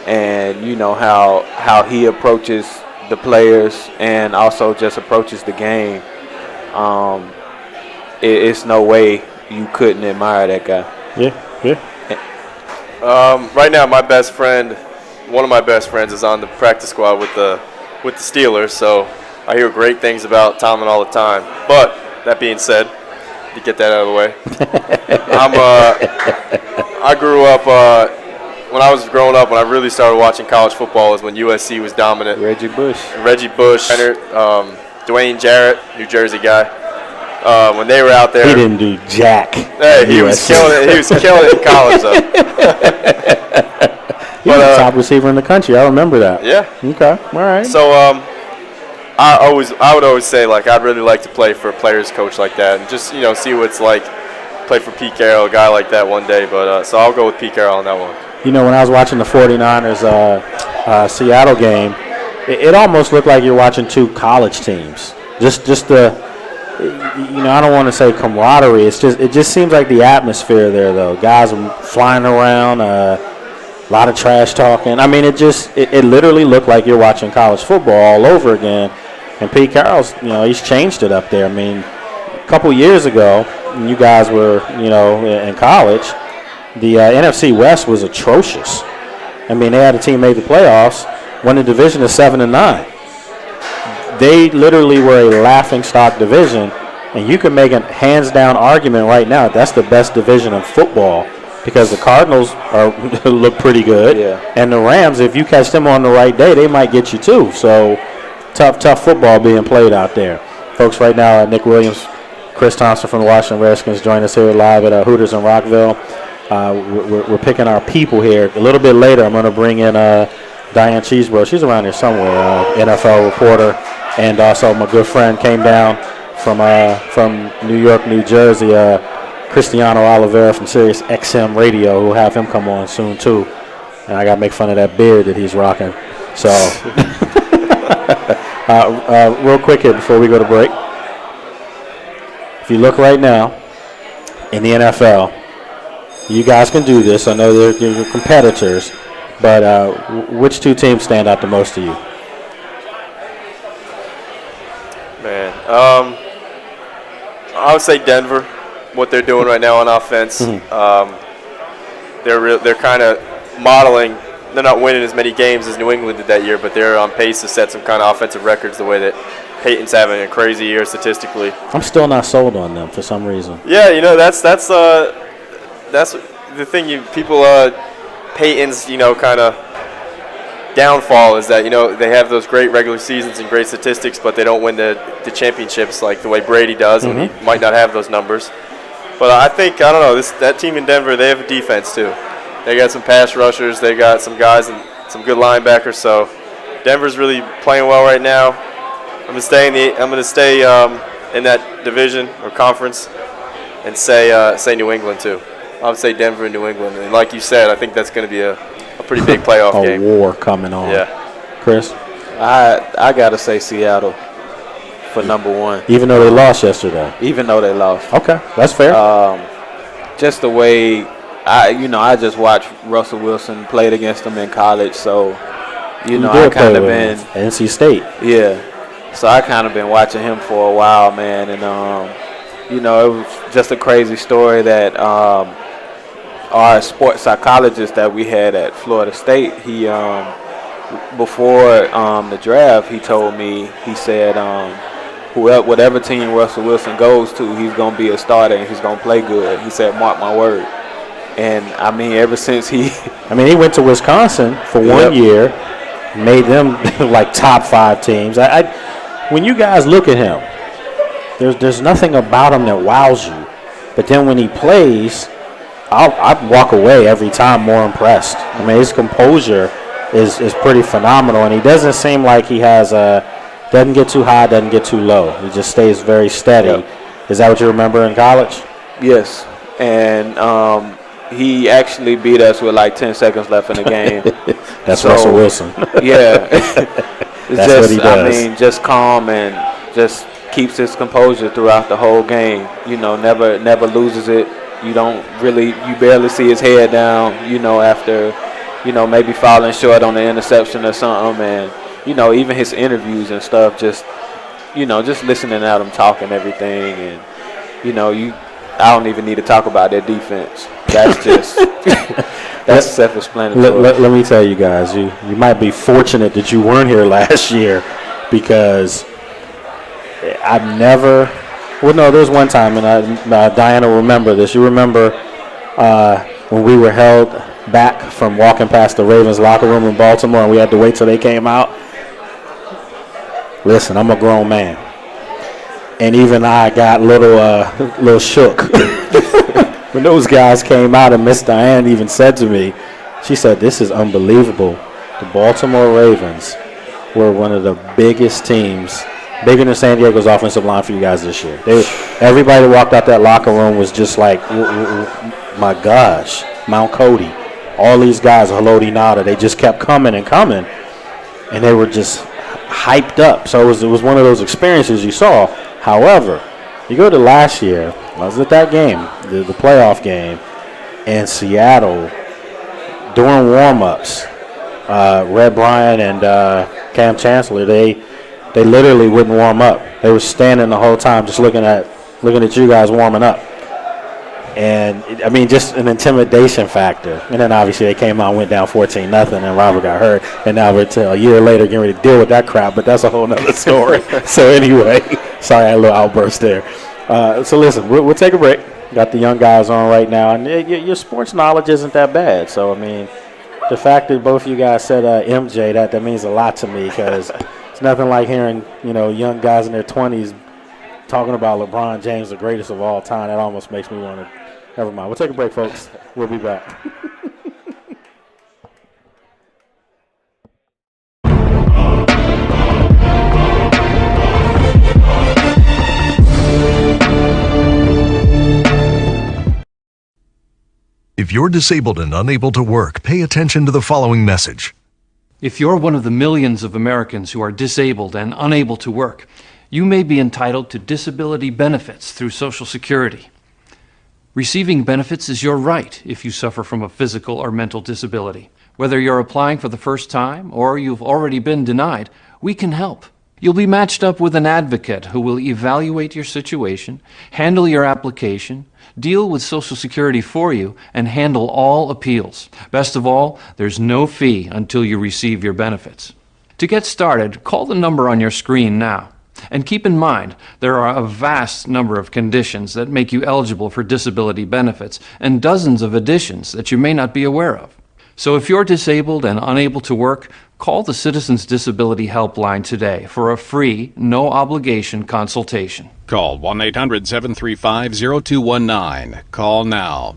and how he approaches the players and also just approaches the game. It's no way you couldn't admire that guy. Yeah. Right now, one of my best friends is on the practice squad with the Steelers, so I hear great things about Tomlin all the time. But that being said, to get that out of the way, I grew up when I was growing up. When I really started watching college football was when USC was dominant. Reggie Bush, Dwayne Jarrett, New Jersey guy. When they were out there, he didn't do jack. Hey, he was killing it. He was killing it in college, though. He was the top receiver in the country. I remember that. Yeah. Okay. All right. So I would always say, like, I'd really like to play for a players coach like that, and just see what it's like. Play for Pete Carroll, a guy like that one day. But so I'll go with Pete Carroll on that one. When I was watching the 49ers Seattle game, it almost looked like you're watching two college teams. Just the. I don't want to say camaraderie. It just seems like the atmosphere there, though. Guys are flying around, a lot of trash talking. I mean, it literally looked like you're watching college football all over again. And Pete Carroll's, he's changed it up there. I mean, a couple years ago, when you guys were, in college, the NFC West was atrocious. I mean, they had a team made the playoffs, won the division at 7-9. They literally were a laughingstock division, and you can make a hands-down argument right now that's the best division of football because the Cardinals look pretty good, and the Rams, if you catch them on the right day, they might get you too. So tough football being played out there. Folks, right now, Nick Williams, Chris Thompson from the Washington Redskins join us here live at Hooters in Rockville. We're picking our people here. A little bit later, I'm going to bring in Diane Cheeseborough. She's around here somewhere, NFL reporter. And also my good friend came down from New York, New Jersey, Cristiano Oliveira from Sirius XM Radio. We'll have him come on soon, too. And I got to make fun of that beard that he's rocking. So, real quick here before we go to break. If you look right now in the NFL, you guys can do this. I know they're competitors. But which two teams stand out the most to you? Man, I would say Denver. What they're doing right now on offense, they're kind of modeling. They're not winning as many games as New England did that year, but they're on pace to set some kind of offensive records. The way that Peyton's having a crazy year statistically. I'm still not sold on them for some reason. Yeah, that's the thing. Peyton's kind of downfall is that they have those great regular seasons and great statistics, but they don't win the championships like the way Brady does, and he might not have those numbers. But I don't know, that team in Denver, they have a defense too. They got some pass rushers, they got some guys and some good linebackers. So Denver's really playing well right now. I'm gonna stay in that division or conference, and say New England too. I would say Denver and New England. And like you said, I think that's going to be a pretty big playoff game. A war coming on. Yeah. Chris? I got to say Seattle for number one. Even though they lost yesterday? Even though they lost. Okay, that's fair. Just the way, I just watched Russell Wilson played against them in college, so, I kind of been. NC State. Yeah. So I kind of been watching him for a while, man, and, it was just a crazy story that our sports psychologist that we had at Florida State, he before the draft, he told me, he said, whatever team Russell Wilson goes to, he's going to be a starter and he's going to play good. He said, mark my word. And, ever since he went to Wisconsin for 1 year, made them like top 5 teams. When you guys look at him, there's nothing about him that wows you. But then when he plays, I walk away every time more impressed. His composure is pretty phenomenal, and he doesn't seem like he has doesn't get too high, doesn't get too low. He just stays very steady. Yep. Is that what you remember in college? Yes, and he actually beat us with like 10 seconds left in the game. That's Russell Wilson. Yeah. That's what he does. Just calm and just keeps his composure throughout the whole game. Never loses it. You barely see his head down, after, maybe falling short on the interception or something. And, even his interviews and stuff, just listening at him talk and everything. And, I don't even need to talk about their defense. That's just, that's self-explanatory. Let me tell you guys, you might be fortunate that you weren't here last year, because there's one time, and Diana will remember this. You remember when we were held back from walking past the Ravens locker room in Baltimore, and we had to wait till they came out? Listen, I'm a grown man, and even I got little shook when those guys came out, and Miss Diane even said to me, she said, "This is unbelievable. The Baltimore Ravens were one of the biggest teams, bigger than San Diego's offensive line for you guys this year." Everybody that walked out that locker room was just like, my gosh, Mount Cody. All these guys, Haloti Nada, they just kept coming and coming, and they were just hyped up. So it was one of those experiences you saw. However, you go to last year, I was at that game, the playoff game, in Seattle, during warm-ups, Red Bryant and Cam Chancellor, they literally wouldn't warm up. They were standing the whole time just looking at you guys warming up. And, just an intimidation factor. And then, obviously, they came out and went down 14-0, and Robert got hurt. And now we're a year later getting ready to deal with that crap, but that's a whole nother story. So, anyway, sorry I had a little outburst there. So, listen, we'll take a break. Got the young guys on right now. And your sports knowledge isn't that bad. So, the fact that both of you guys said MJ, that means a lot to me, because it's nothing like hearing, young guys in their 20s talking about LeBron James, the greatest of all time. That almost makes me want to. Never mind. We'll take a break, folks. We'll be back. If you're disabled and unable to work, pay attention to the following message. If you're one of the millions of Americans who are disabled and unable to work, you may be entitled to disability benefits through Social Security. Receiving benefits is your right if you suffer from a physical or mental disability. Whether you're applying for the first time or you've already been denied, we can help. You'll be matched up with an advocate who will evaluate your situation, handle your application, deal with Social Security for you, and handle all appeals. Best of all, there's no fee until you receive your benefits. To get started, call the number on your screen now. And keep in mind, there are a vast number of conditions that make you eligible for disability benefits, and dozens of additions that you may not be aware of. So if you're disabled and unable to work, call the Citizens Disability Helpline today for a free, no-obligation consultation. Call 1-800-735-0219. Call now.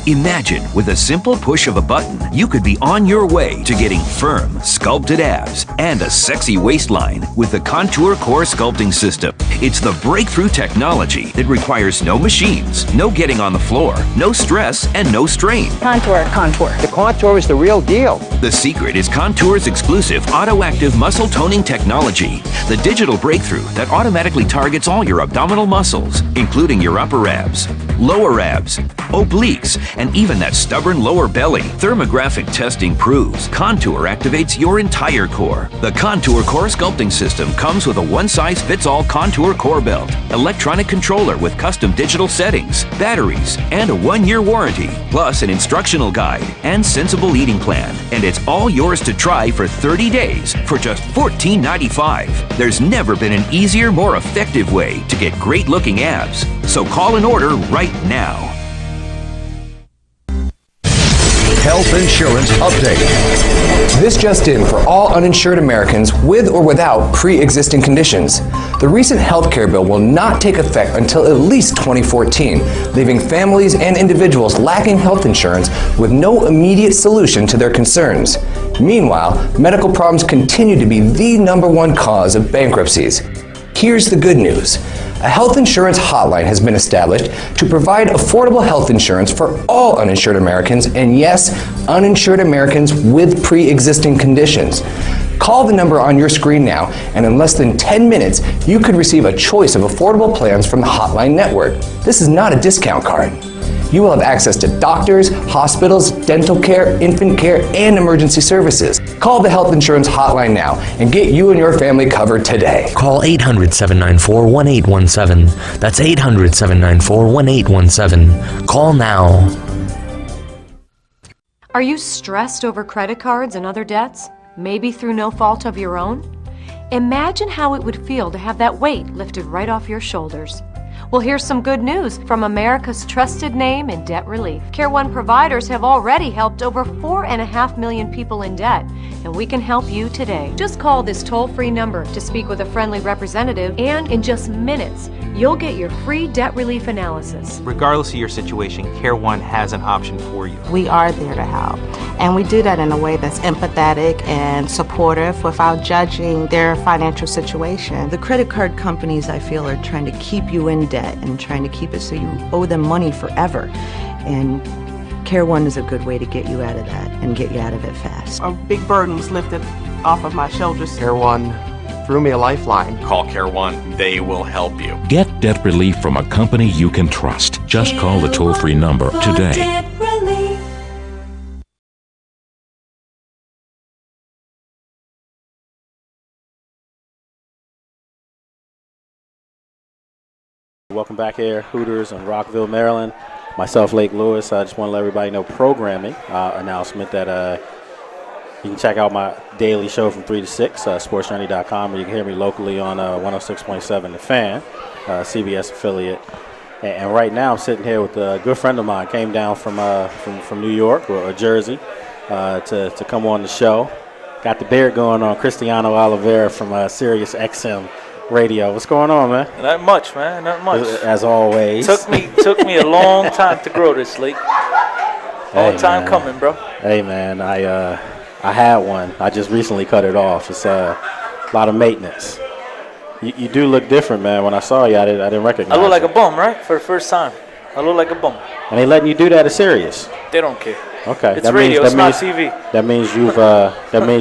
Imagine, with a simple push of a button, you could be on your way to getting firm, sculpted abs and a sexy waistline with the Contour Core Sculpting System. It's the breakthrough technology that requires no machines, no getting on the floor, no stress, and no strain. Contour. The Contour is the real deal. The secret is Contour's exclusive auto-active muscle toning technology, the digital breakthrough that automatically targets all your abdominal muscles, including your upper abs, lower abs, obliques, and even that stubborn lower belly. Thermographic testing proves Contour activates your entire core. The Contour Core Sculpting System comes with a one-size-fits-all Contour Core Belt, electronic controller with custom digital settings, batteries, and a 1-year warranty, plus an instructional guide and sensible eating plan. And it's all yours to try for 30 days for just $14.95. There's never been an easier, more effective way to get great-looking abs. So call and order right now. Health insurance update. This just in for all uninsured Americans with or without pre-existing conditions. The recent health care bill will not take effect until at least 2014, leaving families and individuals lacking health insurance with no immediate solution to their concerns. Meanwhile, medical problems continue to be the #1 cause of bankruptcies. Here's the good news. A health insurance hotline has been established to provide affordable health insurance for all uninsured Americans, and yes, uninsured Americans with pre-existing conditions. Call the number on your screen now, and in less than 10 minutes, you could receive a choice of affordable plans from the Hotline Network. This is not a discount card. You will have access to doctors, hospitals, dental care, infant care, and emergency services. Call the Health Insurance Hotline now and get you and your family covered today. Call 800-794-1817. That's 800-794-1817. Call now. Are you stressed over credit cards and other debts? Maybe through no fault of your own? Imagine how it would feel to have that weight lifted right off your shoulders. Well, here's some good news from America's trusted name in debt relief. Care One providers have already helped over 4.5 million people in debt, and we can help you today. Just call this toll-free number to speak with a friendly representative, and in just minutes, you'll get your free debt relief analysis. Regardless of your situation, Care One has an option for you. We are there to help, and we do that in a way that's empathetic and supportive without judging their financial situation. The credit card companies, I feel, are trying to keep you in debt and trying to keep it so you owe them money forever. And Care One is a good way to get you out of that and get you out of it fast. A big burden was lifted off of my shoulders. Care One threw me a lifeline. Call Care One. They will help you. Get debt relief from a company you can trust. Just call the toll-free number today. Welcome back here, Hooters in Rockville, Maryland. Myself, Lake Lewis. I just want to let everybody know programming announcement that you can check out my daily show from 3 to 6, sportsjourney.com, or you can hear me locally on 106.7 The Fan, CBS affiliate. And right now I'm sitting here with a good friend of mine. Came down from New York or Jersey to come on the show. Got the beard going on. Cristiano Oliveira from Sirius XM Radio. What's going on, man? Not much, man. Not much. As always. Took me a long time to grow this, Lake. Long time coming, bro. Hey, man. I had one. I just recently cut it off. It's a lot of maintenance. You do look different, man. When I saw you, I didn't recognize you. I look like a bum, right? For the first time. I look like a bum. And they letting you do that at Sirius? They don't care. Okay. It's radio. It's not TV. That means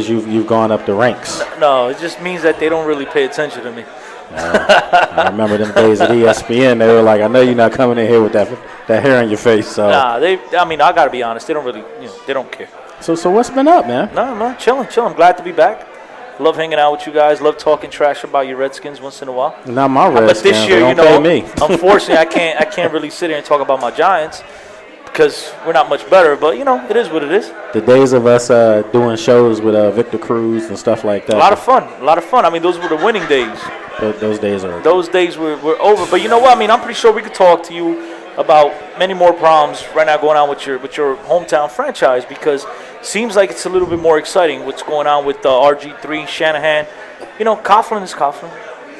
you've gone up the ranks. No, it just means that they don't really pay attention to me. I remember them days at ESPN. They were like, I know you're not coming in here with that hair on your face. So nah, I gotta be honest. They don't really, they don't care. So what's been up, man? No, man, chilling. I'm glad to be back. Love hanging out with you guys. Love talking trash about your Redskins once in a while. Not my Redskins. But this year, pay me. Unfortunately, I can't really sit here and talk about my Giants because we're not much better. But it is what it is. The days of us doing shows with Victor Cruz and stuff like that. A lot of fun. I mean, those were the winning days. Those days are. Those days were over. But you know what? I mean, I'm pretty sure we could talk to you about many more problems right now going on with your hometown franchise, because it seems like it's a little bit more exciting what's going on with RG3, Shanahan. Coughlin is Coughlin.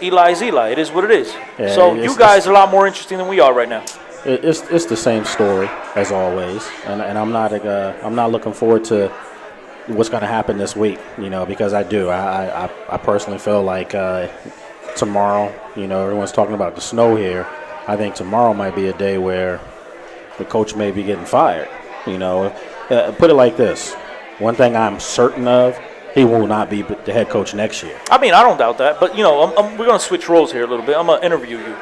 Eli is Eli. It is what it is. Yeah, so you guys are a lot more interesting than we are right now. It's the same story as always, and I'm not looking forward to what's going to happen this week, because I personally feel like tomorrow, everyone's talking about the snow here. I think tomorrow might be a day where the coach may be getting fired. Put it like this: one thing I'm certain of, he will not be the head coach next year. I mean, I don't doubt that, but we're going to switch roles here a little bit. I'm going to interview you.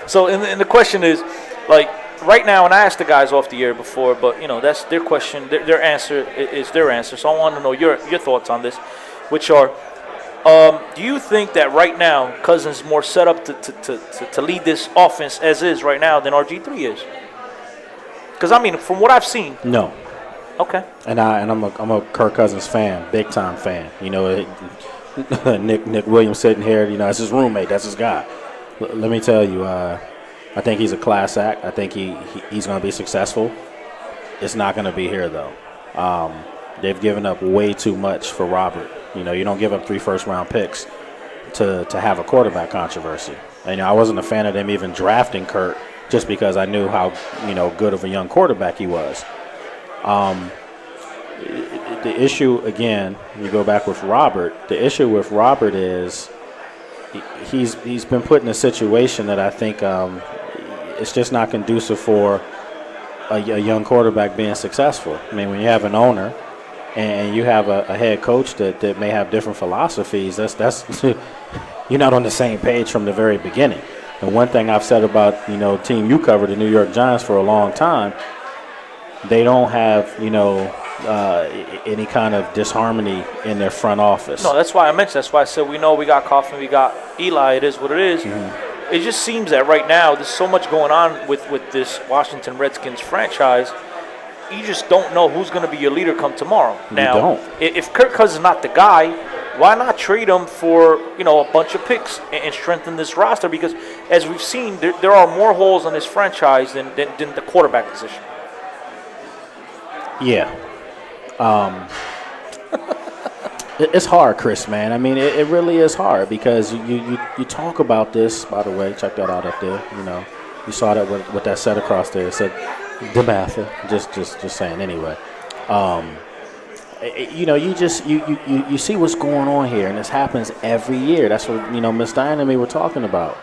So, and the question is, like, right now, and I asked the guys off the air before, but that's their question. Their answer is their answer. So I want to know your thoughts on this, which are, do you think that right now Cousins is more set up to lead this offense as is right now than RG3 is? Because I mean, from what I've seen, no. Okay. And I'm a Kirk Cousins fan, big time fan. Nick Williams sitting here. That's his roommate. That's his guy. Let me tell you, I think he's a class act. I think he's going to be successful. It's not going to be here though. They've given up way too much for Robert. You don't give up 3 first-round picks to have a quarterback controversy. And I wasn't a fan of them even drafting Kirk just because I knew how good of a young quarterback he was. The issue, again, you go back with Robert, the issue with Robert is he's been put in a situation that I think it's just not conducive for a young quarterback being successful. I mean, when you have an owner and you have a head coach that may have different philosophies, that's you're not on the same page from the very beginning. And one thing I've said about, team you covered, the New York Giants, for a long time, they don't have, any kind of disharmony in their front office. No, that's why I mentioned. That's why I said we got Coughlin, we got Eli. It is what it is. Mm-hmm. It just seems that right now there's so much going on with this Washington Redskins franchise. You just don't know who's going to be your leader come tomorrow. Now, if Kirk Cousins is not the guy, why not trade him for a bunch of picks and strengthen this roster? Because as we've seen, there are more holes in this franchise than the quarterback position. Yeah. It's hard, Chris, man. I mean, it really is hard because you talk about this. By the way, check that out up there. You saw that with that set across there. It said DeMatha. Just saying. Anyway, you see what's going on here, and this happens every year. That's what Miss Diana and me were talking about.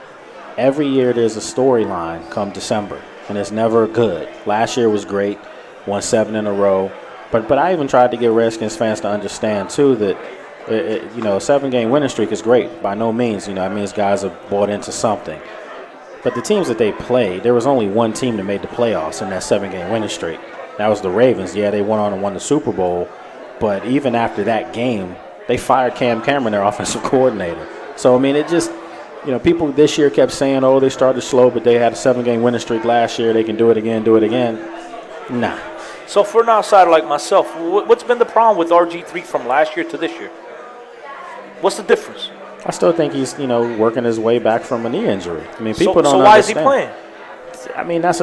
Every year there's a storyline come December, and it's never good. Last year was great, won 7 in a row. But I even tried to get Redskins fans to understand, too, that, a 7-game winning streak is great. By no means, it means guys have bought into something. But the teams that they played, there was only one team that made the playoffs in that 7-game winning streak. That was the Ravens. Yeah, they went on and won the Super Bowl. But even after that game, they fired Cam Cameron, their offensive coordinator. So, I mean, it just, people this year kept saying, oh, they started slow, but they had a 7-game winning streak last year. They can do it again. Nah. So for an outsider like myself, what's been the problem with RG3 from last year to this year? What's the difference? I still think he's, working his way back from a knee injury. I mean, people don't understand. So why is he playing? I mean, that's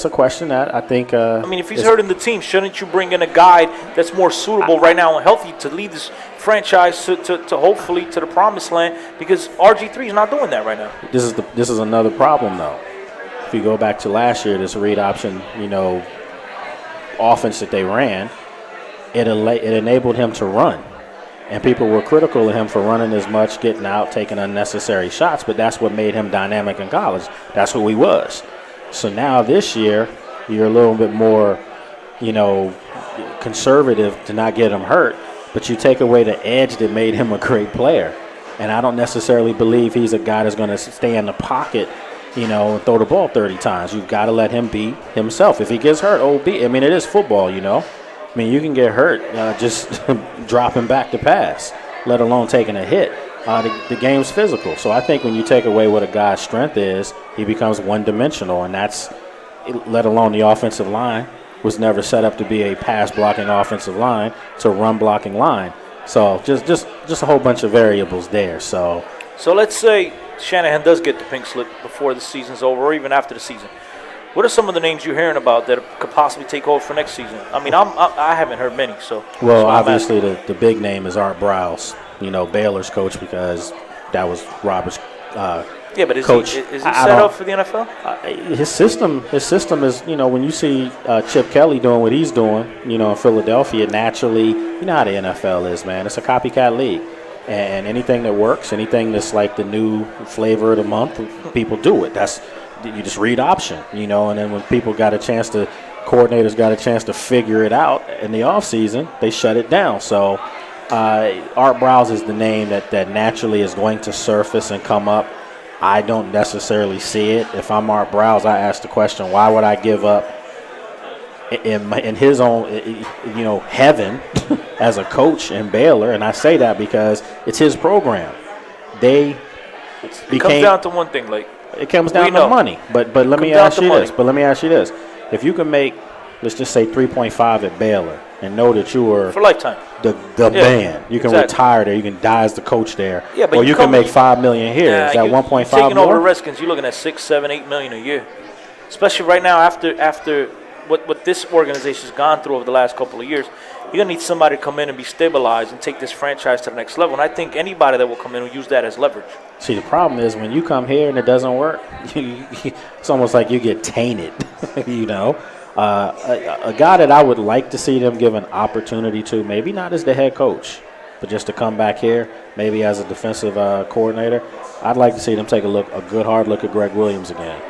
a question that I think. I mean, if he's hurting the team, shouldn't you bring in a guy that's more suitable right now and healthy to lead this franchise to hopefully to the promised land? Because RG3 is not doing that right now. This is another problem though. If you go back to last year, this read option, offense that they ran, it enabled him to run. And people were critical of him for running as much, getting out, taking unnecessary shots, but that's what made him dynamic in college. That's who he was. So now this year, you're a little bit more, conservative to not get him hurt, but you take away the edge that made him a great player. And I don't necessarily believe he's a guy that's going to stay in the pocket and throw the ball 30 times. You've got to let him be himself. If he gets hurt, I mean, it is football, I mean, you can get hurt just dropping back to pass, let alone taking a hit. The game's physical. So I think when you take away what a guy's strength is, he becomes one-dimensional, and that's, let alone the offensive line, was never set up to be a pass-blocking offensive line. It's a run-blocking line. So just a whole bunch of variables there. So let's say Shanahan does get the pink slip before the season's over or even after the season. What are some of the names you're hearing about that could possibly take over for next season? I mean, I haven't heard many. Well, obviously the big name is Art Browse, Baylor's coach, because that was Robert's Yeah, but is coach. he set up for the NFL? His system is, when you see Chip Kelly doing what he's doing, in Philadelphia, naturally, you know how the NFL is, man. It's a copycat league. And anything that works, anything that's like the new flavor of the month, people do it. You just read option, and then when coordinators got a chance to figure it out in the offseason, they shut it down. So Art Browse is the name that naturally is going to surface and come up. I don't necessarily see it. If I'm Art Browse, I ask the question, why would I give up in his own, heaven as a coach in Baylor? And I say that because it's his program. It comes down to one thing, it comes down to money. But let me ask you this. If you can make, let's just say 3.5 at Baylor and know that you were for lifetime the man, you can retire there, you can die as the coach there, or you can make $5 million here. Is that 1.5 taking more? over the Redskins, you're looking at $6, $7, $8 million a year, especially right now after what this organization's gone through over the last couple of years. You're going to need somebody to come in and be stabilized and take this franchise to the next level. And I think anybody that will come in will use that as leverage. See, the problem is when you come here and it doesn't work, it's almost like you get tainted, A guy that I would like to see them give an opportunity to, maybe not as the head coach, but just to come back here, maybe as a defensive coordinator, I'd like to see them take a good hard look at Greg Williams again.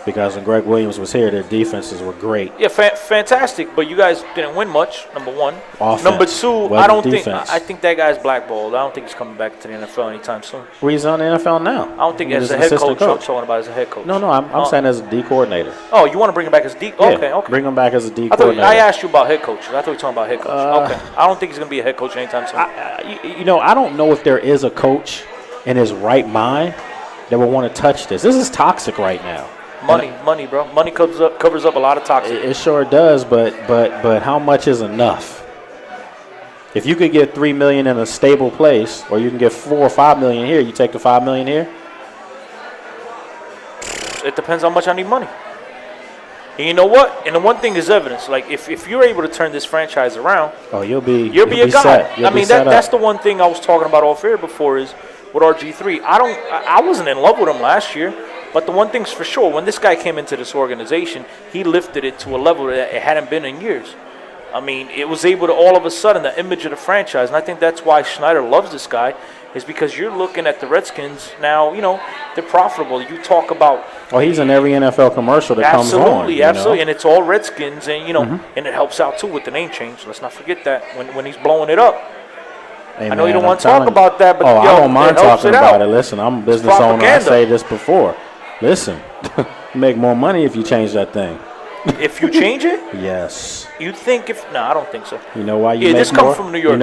Because when Greg Williams was here, their defenses were great. Yeah, fantastic. But you guys didn't win much. Number one. Offense. Number two, Defense. I think that guy's blackballed. I don't think he's coming back to the NFL anytime soon. Well, he's on the NFL now. I don't think as a head coach. I'm talking about as a head coach. No, I'm saying as a D coordinator. Oh, you want to bring him back as D? Yeah, Okay. Bring him back as a D coordinator. I asked you about head coaches. I thought you were talking about head coach. Okay. I don't think he's going to be a head coach anytime soon. I don't know if there is a coach in his right mind that would want to touch this. This is toxic right now. Money, bro. Money covers up a lot of toxic. It sure does, but how much is enough? If you could get $3 million in a stable place, or you can get $4 or $5 million here, you take the $5 million here. It depends how much I need money. And you know what? And the one thing is evidence. Like if you're able to turn this franchise around, you'll be a guy. That's the one thing I was talking about off air before is with RG3. I wasn't in love with him last year. But the one thing's for sure, when this guy came into this organization, he lifted it to a level that it hadn't been in years. I mean, it was able to all of a sudden, the image of the franchise, and I think that's why Schneider loves this guy, is because you're looking at the Redskins now, they're profitable. You talk about... Well, he's in every NFL commercial that comes on. Absolutely, and it's all Redskins, and, and it helps out, too, with the name change. Let's not forget that when he's blowing it up. Hey, I know you don't want to talk about that, but I don't mind talking about it. Listen, I'm a business owner. I say this before. Listen, you make more money if you change that thing. If you change it? Yes. You think No, I don't think so. You know why you make more? This comes from New York. You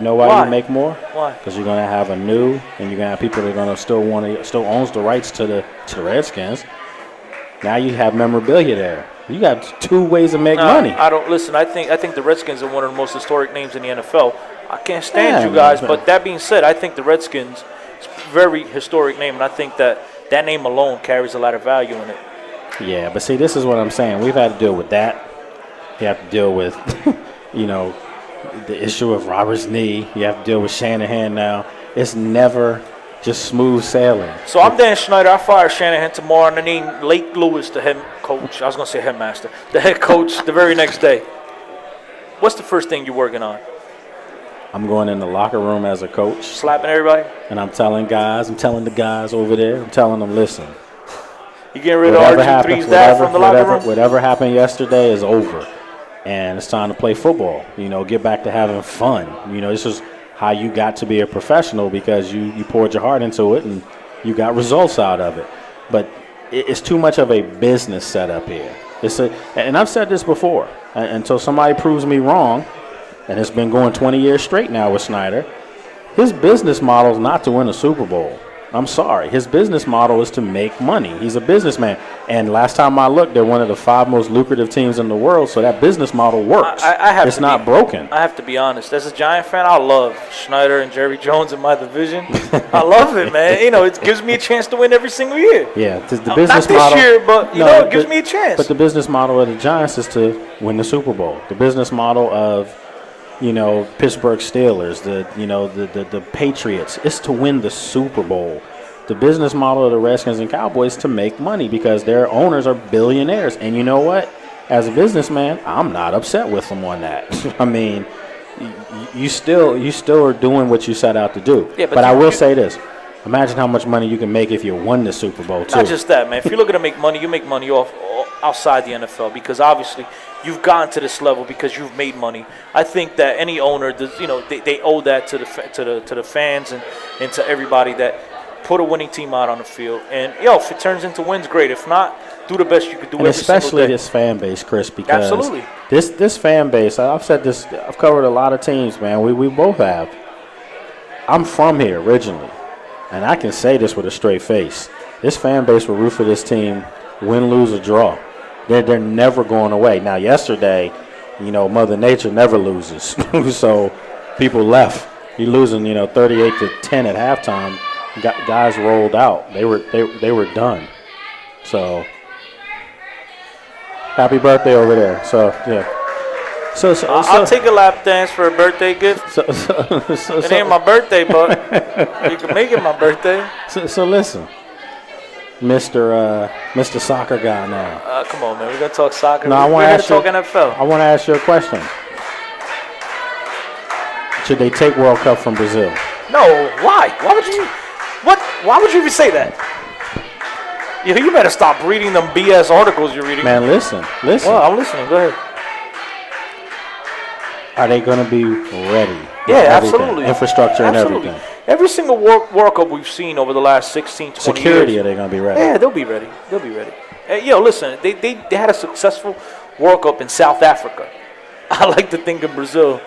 know why you make more? Why? Because you're going to have and you're going to have people that are going to still owns the rights to the Redskins. Now you have memorabilia there. You got two ways to make money. I don't listen. I think the Redskins are one of the most historic names in the NFL. I can't stand you guys, but that being said, I think the Redskins is a very historic name, and I think that name alone carries a lot of value in it. Yeah, but see, this is what I'm saying. We've had to deal with that. You have to deal with, the issue of Robert's knee. You have to deal with Shanahan now. It's never just smooth sailing. So I'm Dan Schneider. I fire Shanahan tomorrow, and I name Lake Lewis the head coach. I was going to say headmaster. The head coach the very next day. What's the first thing you're working on? I'm going in the locker room as a coach. Slapping everybody? And I'm telling the guys over there, I'm telling them, listen. You getting rid of RG3's dad from the locker room? Whatever happened yesterday is over. And it's time to play football. Get back to having fun. This is how you got to be a professional because you poured your heart into it and you got results out of it. But it's too much of a business setup here. And I've said this before. Until somebody proves me wrong, and it's been going 20 years straight now with Schneider, his business model is not to win a Super Bowl. I'm sorry. His business model is to make money. He's a businessman. And last time I looked, they're one of the 5 most lucrative teams in the world, so that business model works. It's not broken. I have to be honest. As a Giant fan, I love Schneider and Jerry Jones in my division. I love it, man. It gives me a chance to win every single year. Yeah, the business model. Not this year, but, it gives me a chance. But the business model of the Giants is to win the Super Bowl. The business model of Pittsburgh Steelers, the Patriots, it's to win the Super Bowl. The business model of the Redskins and Cowboys is to make money because their owners are billionaires. And you know what? As a businessman, I'm not upset with them on that. I mean, you still are doing what you set out to do. Yeah, but I will say this. Imagine how much money you can make if you won the Super Bowl, too. Not just that, man. If you're looking to make money, you make money outside the NFL because obviously you've gotten to this level because you've made money. I think that any owner, they owe that to the fans and to everybody that put a winning team out on the field. And, if it turns into wins, great. If not, do the best you could do and every single day. especially this fan base, Chris, because Absolutely. this fan base, I've said this, I've covered a lot of teams, man. We both have. I'm from here originally, and I can say this with a straight face. This fan base will root for this team, win, lose, or draw. They're never going away. Now, yesterday, Mother Nature never loses. So people left. You're losing, 38-10 at halftime. Guys rolled out. They were done. So happy birthday over there. So yeah. So I'll take a lap dance for a birthday gift. It ain't my birthday, but you can make it my birthday. So listen, Mr. Soccer guy now. Come on, man. We're gonna talk soccer. No, We're gonna talk NFL. I want to ask you a question. Should they take World Cup from Brazil? No. Why? Why would you? What? Why would you even say that? You better stop reading them BS articles you're reading. Man, listen. Well, I'm listening. Go ahead. Are they going to be ready? Yeah, absolutely. Infrastructure absolutely. And everything. Every single World Cup we've seen over the last 16, 20 Security, years. are they going to be ready? Yeah, they'll be ready. They'll be ready. Listen, they had a successful World Cup in South Africa. I like to think in Brazil,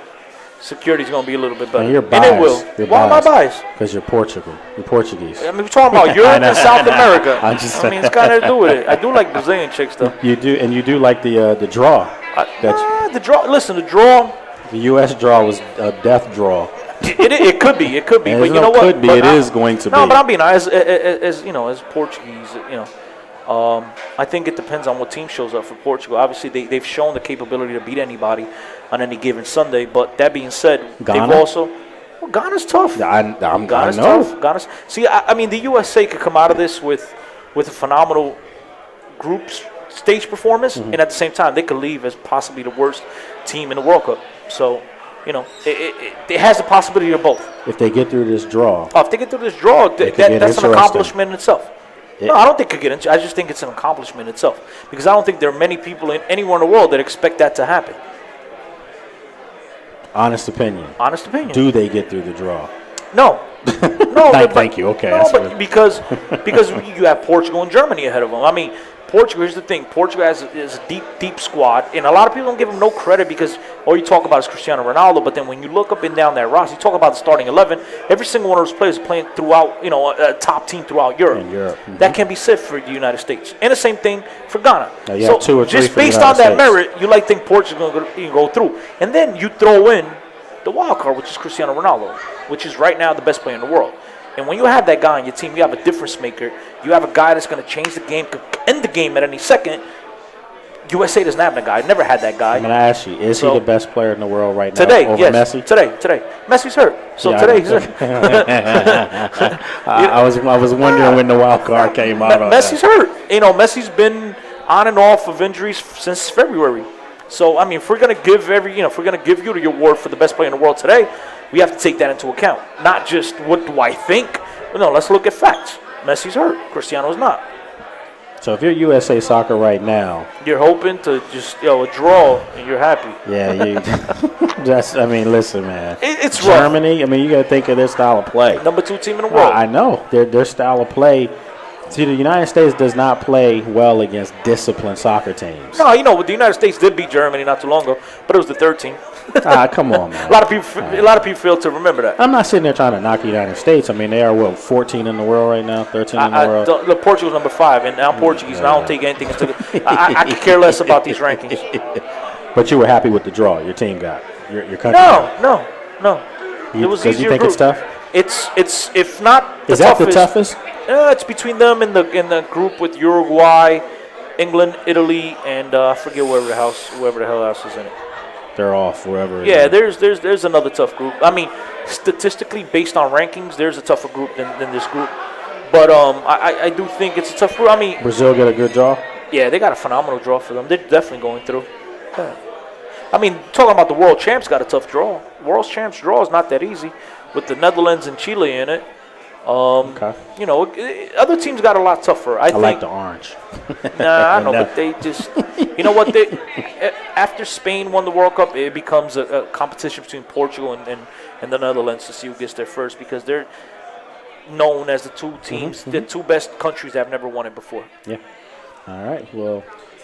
security's going to be a little bit better. And you're biased. And it will. Why am I biased? Because you're Portugal. You're Portuguese. I mean, we're talking about Europe and South America. I mean, it's kind of to do with it. I do like Brazilian chicks, though. You do, and you do like the draw. The draw. Listen, the draw. The U.S. draw was a death draw. It could be. It could be. But you know what? Could be. It is going to be. No, but I'm being honest. As Portuguese, I think it depends on what team shows up for Portugal. Obviously, they've shown the capability to beat anybody on any given Sunday. But that being said, Ghana? they've also. Well, Ghana's tough. Ghana's tough. I mean, the USA could come out of this with a phenomenal group stage performance, and at the same time, they could leave as possibly the worst team in the World Cup. So, it has the possibility of both. If they get through this draw. If they get through this draw, that's an accomplishment in itself. No, I don't think it could get into. I just think it's an accomplishment itself because I don't think there are many people anywhere in the world that expect that to happen. Honest opinion. Honest opinion. Do they get through the draw? No. Thank you. Okay. No, but because you have Portugal and Germany ahead of them. I mean, Portugal. Here's the thing: Portugal is a deep squad, and a lot of people don't give them no credit because all you talk about is Cristiano Ronaldo. But then when you look up and down that roster, you talk about the starting 11. Every single one of those players is playing throughout, a top team throughout Europe. That can be said for the United States, and the same thing for Ghana. So 2 or 3 just for the based United on that States. merit, you think Portugal can go through, and then you throw in the wild card, which is Cristiano Ronaldo, which is right now the best player in the world. And when you have that guy on your team, you have a difference maker. You have a guy that's going to change the game, could end the game at any second. USA doesn't have that guy. Never had that guy. I'm going to ask you, is he the best player in the world right now? Today, over yes. Messi? Today. Messi's hurt. So today he's hurt. I was wondering when the wild card came out. Messi's hurt. Messi's been on and off of injuries since February. So I mean, if we're gonna give you the award for the best player in the world today, we have to take that into account. Not just what do I think. No, let's look at facts. Messi's hurt. Cristiano's not. So if you're USA Soccer right now, you're hoping to just a draw and you're happy. Yeah, listen, man. It's Germany. rough. I mean, you got to think of their style of play. Number 2 team in the world. I know their style of play. See, the United States does not play well against disciplined soccer teams. No, the United States did beat Germany not too long ago, but it was the third team. Come on, man. A lot of people fail to remember that. I'm not sitting there trying to knock the United States. I mean, they are 14 in the world right now, 13 in the world. Look, Portugal's number 5, and I'm Portuguese, and I don't take anything into. I could care less about these rankings. But you were happy with the draw your team got. Your country. No. It was easier. You think it's tough? It's if not the Is that toughest, the toughest? It's between them in the group with Uruguay, England, Italy, and I forget whoever the hell else is in it. They're off wherever. Yeah, there's another tough group. I mean, statistically, based on rankings, there's a tougher group than this group. But I do think it's a tough group. I mean, Brazil get a good draw? Yeah, they got a phenomenal draw for them. They're definitely going through. Yeah. I mean, talking about the world champs got a tough draw. World champs draw is not that easy with the Netherlands and Chile in it. Okay. You know, other teams got a lot tougher. I think, like the orange. Nah, I know, but they just, you know what? After Spain won the World Cup, it becomes a competition between Portugal and the Netherlands to see who gets there first, because they're known as the two teams, the two best countries that have never won it before. Yeah. All right. Well,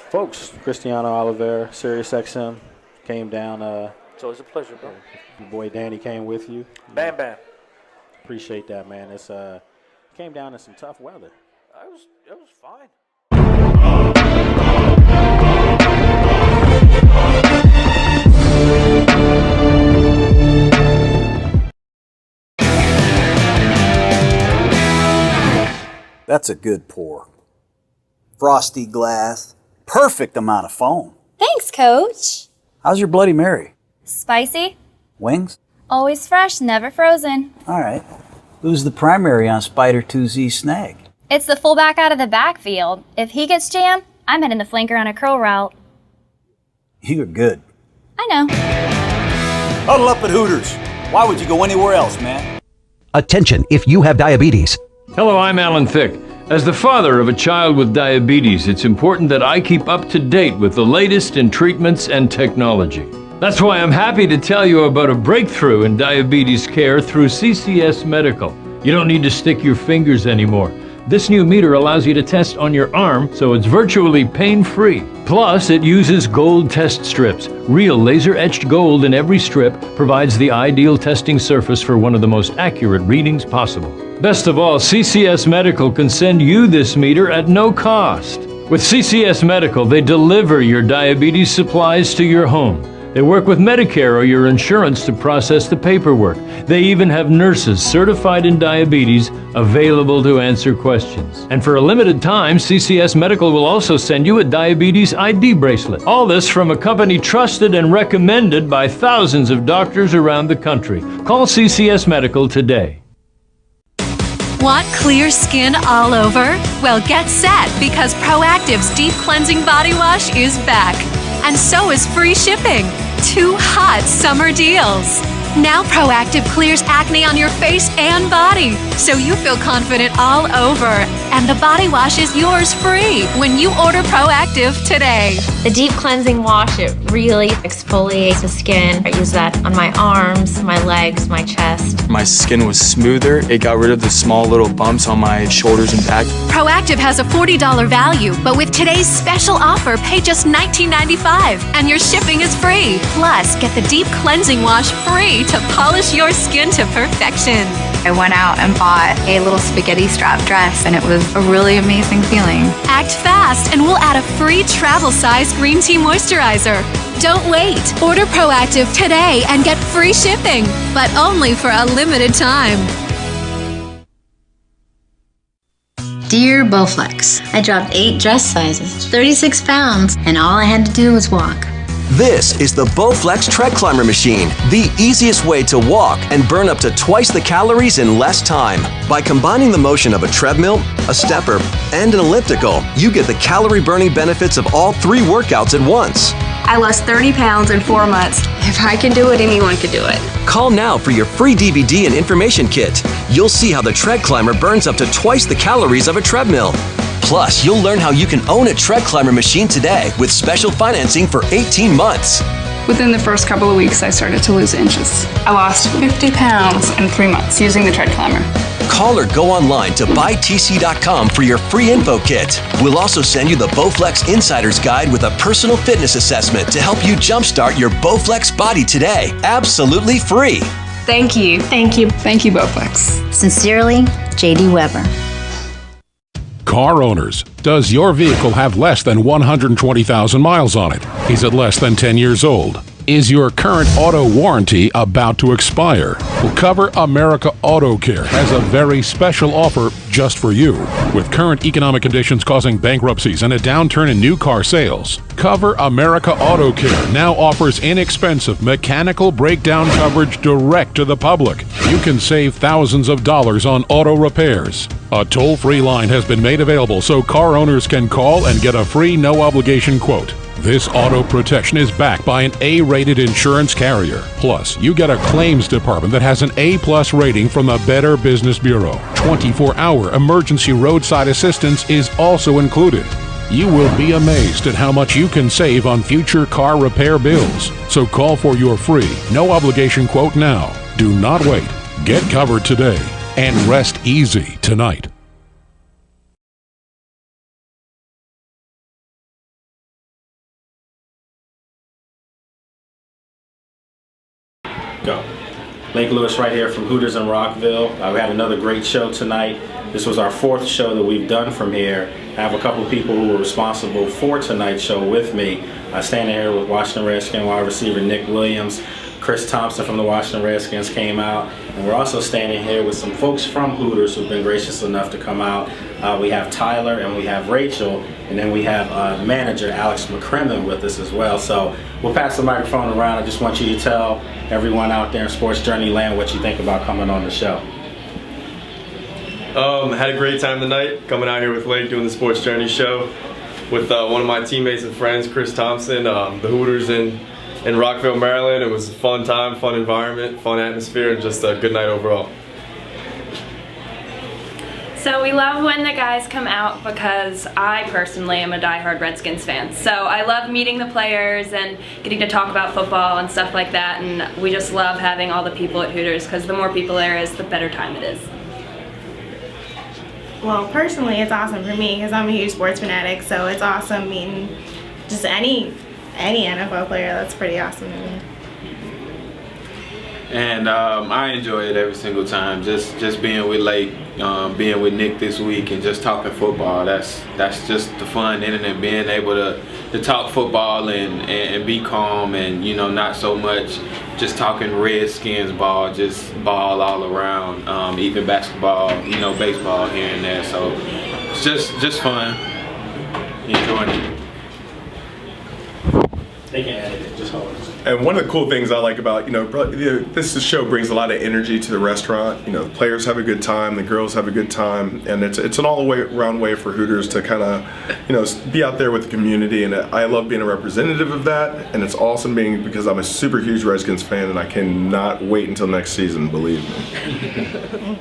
folks, Cristiano Oliveira, SiriusXM, came down. It's always a pleasure, bro. Your boy Danny came with you. Bam, bam. Appreciate that, man. It's came down in some tough weather. It was fine. That's a good pour. Frosty glass, perfect amount of foam. Thanks, Coach. How's your Bloody Mary? Spicy. Wings? Always fresh, never frozen. All right. Who's the primary on Spider 2Z Snag? It's the fullback out of the backfield. If he gets jammed, I'm hitting the flanker on a curl route. You're good. I know. Huddle up at Hooters. Why would you go anywhere else, man? Attention if you have diabetes. Hello, I'm Alan Thicke. As the father of a child with diabetes, it's important that I keep up to date with the latest in treatments and technology. That's why I'm happy to tell you about a breakthrough in diabetes care through CCS Medical. You don't need to stick your fingers anymore. This new meter allows you to test on your arm, so it's virtually pain-free. Plus, it uses gold test strips. Real laser-etched gold in every strip provides the ideal testing surface for one of the most accurate readings possible. Best of all, CCS Medical can send you this meter at no cost. With CCS Medical, they deliver your diabetes supplies to your home. They work with Medicare or your insurance to process the paperwork. They even have nurses certified in diabetes available to answer questions. And for a limited time, CCS Medical will also send you a diabetes ID bracelet. All this from a company trusted and recommended by thousands of doctors around the country. Call CCS Medical today. Want clear skin all over? Well, get set, because Proactive's Deep Cleansing Body Wash is back. And so is free shipping. 2 hot summer deals. Now Proactive clears acne on your face and body, so you feel confident all over. And the body wash is yours free when you order Proactive today. The deep cleansing wash, it really exfoliates the skin. I use that on my arms, my legs, my chest. My skin was smoother. It got rid of the small little bumps on my shoulders and back. Proactive has a $40 value, but with today's special offer, pay just $19.95 and your shipping is free. Plus, get the deep cleansing wash free to polish your skin to perfection. I went out and bought a little spaghetti strap dress, and it was a really amazing feeling. Act fast, and we'll add a free travel-size green tea moisturizer. Don't wait. Order Proactive today and get free shipping, but only for a limited time. Dear Bowflex, I dropped 8 dress sizes, 36 pounds, and all I had to do was walk. This is the Bowflex Tread Climber Machine, the easiest way to walk and burn up to twice the calories in less time. By combining the motion of a treadmill, a stepper, and an elliptical, you get the calorie-burning benefits of all 3 workouts at once. I lost 30 pounds in 4 months. If I can do it, anyone can do it. Call now for your free DVD and information kit. You'll see how the Tread Climber burns up to twice the calories of a treadmill. Plus, you'll learn how you can own a Tread Climber machine today with special financing for 18 months. Within the first couple of weeks, I started to lose inches. I lost 50 pounds in 3 months using the Tread Climber. Call or go online to buytc.com for your free info kit. We'll also send you the Bowflex Insider's Guide with a personal fitness assessment to help you jumpstart your Bowflex body today. Absolutely free. Thank you. Thank you. Thank you, Bowflex. Sincerely, J.D. Weber. Car owners, does your vehicle have less than 120,000 miles on it? Is it less than 10 years old? Is your current auto warranty about to expire? Well, Cover America Auto Care has a very special offer just for you. With current economic conditions causing bankruptcies and a downturn in new car sales, Cover America Auto Care now offers inexpensive mechanical breakdown coverage direct to the public. You can save thousands of dollars on auto repairs. A toll-free line has been made available so car owners can call and get a free no-obligation quote. This auto protection is backed by an A-rated insurance carrier. Plus, you get a claims department that has an A-plus rating from the Better Business Bureau. 24-hour emergency roadside assistance is also included. You will be amazed at how much you can save on future car repair bills. So call for your free, no-obligation quote now. Do not wait. Get covered today and rest easy tonight. Go. Lake Lewis right here from Hooters in Rockville. We had another great show tonight. This was our 4th show that we've done from here. I have a couple of people who were responsible for tonight's show with me. Standing here with Washington Redskins wide receiver Nick Williams. Chris Thompson from the Washington Redskins came out. And we're also standing here with some folks from Hooters who've been gracious enough to come out. We have Tyler and we have Rachel. And then we have manager Alex McCrimmon with us as well. So we'll pass the microphone around. I just want you to tell everyone out there in Sports Journey Land what you think about coming on the show. Had a great time tonight coming out here with Lake doing the Sports Journey show with one of my teammates and friends, Chris Thompson, the Hooters in Rockville, Maryland. It was a fun time, fun environment, fun atmosphere, and just a good night overall. So we love when the guys come out because I personally am a diehard Redskins fan. So I love meeting the players and getting to talk about football and stuff like that, and we just love having all the people at Hooters because the more people there is, the better time it is. Well, personally, it's awesome for me because I'm a huge sports fanatic, so it's awesome meeting just any NFL player. That's pretty awesome to me. And I enjoy it every single time. Just being with Lake, being with Nick this week, and just talking football. That's just the fun in it, and being able to talk football and be calm, and not so much just talking Redskins ball, just ball all around, even basketball, baseball here and there. So it's just fun, enjoying it. They can edit it, just hold it. And one of the cool things I like about, this show brings a lot of energy to the restaurant. The players have a good time, the girls have a good time, and it's an all-around way for Hooters to kind of, be out there with the community. And I love being a representative of that, and it's awesome because I'm a super huge Redskins fan, and I cannot wait until next season, believe me.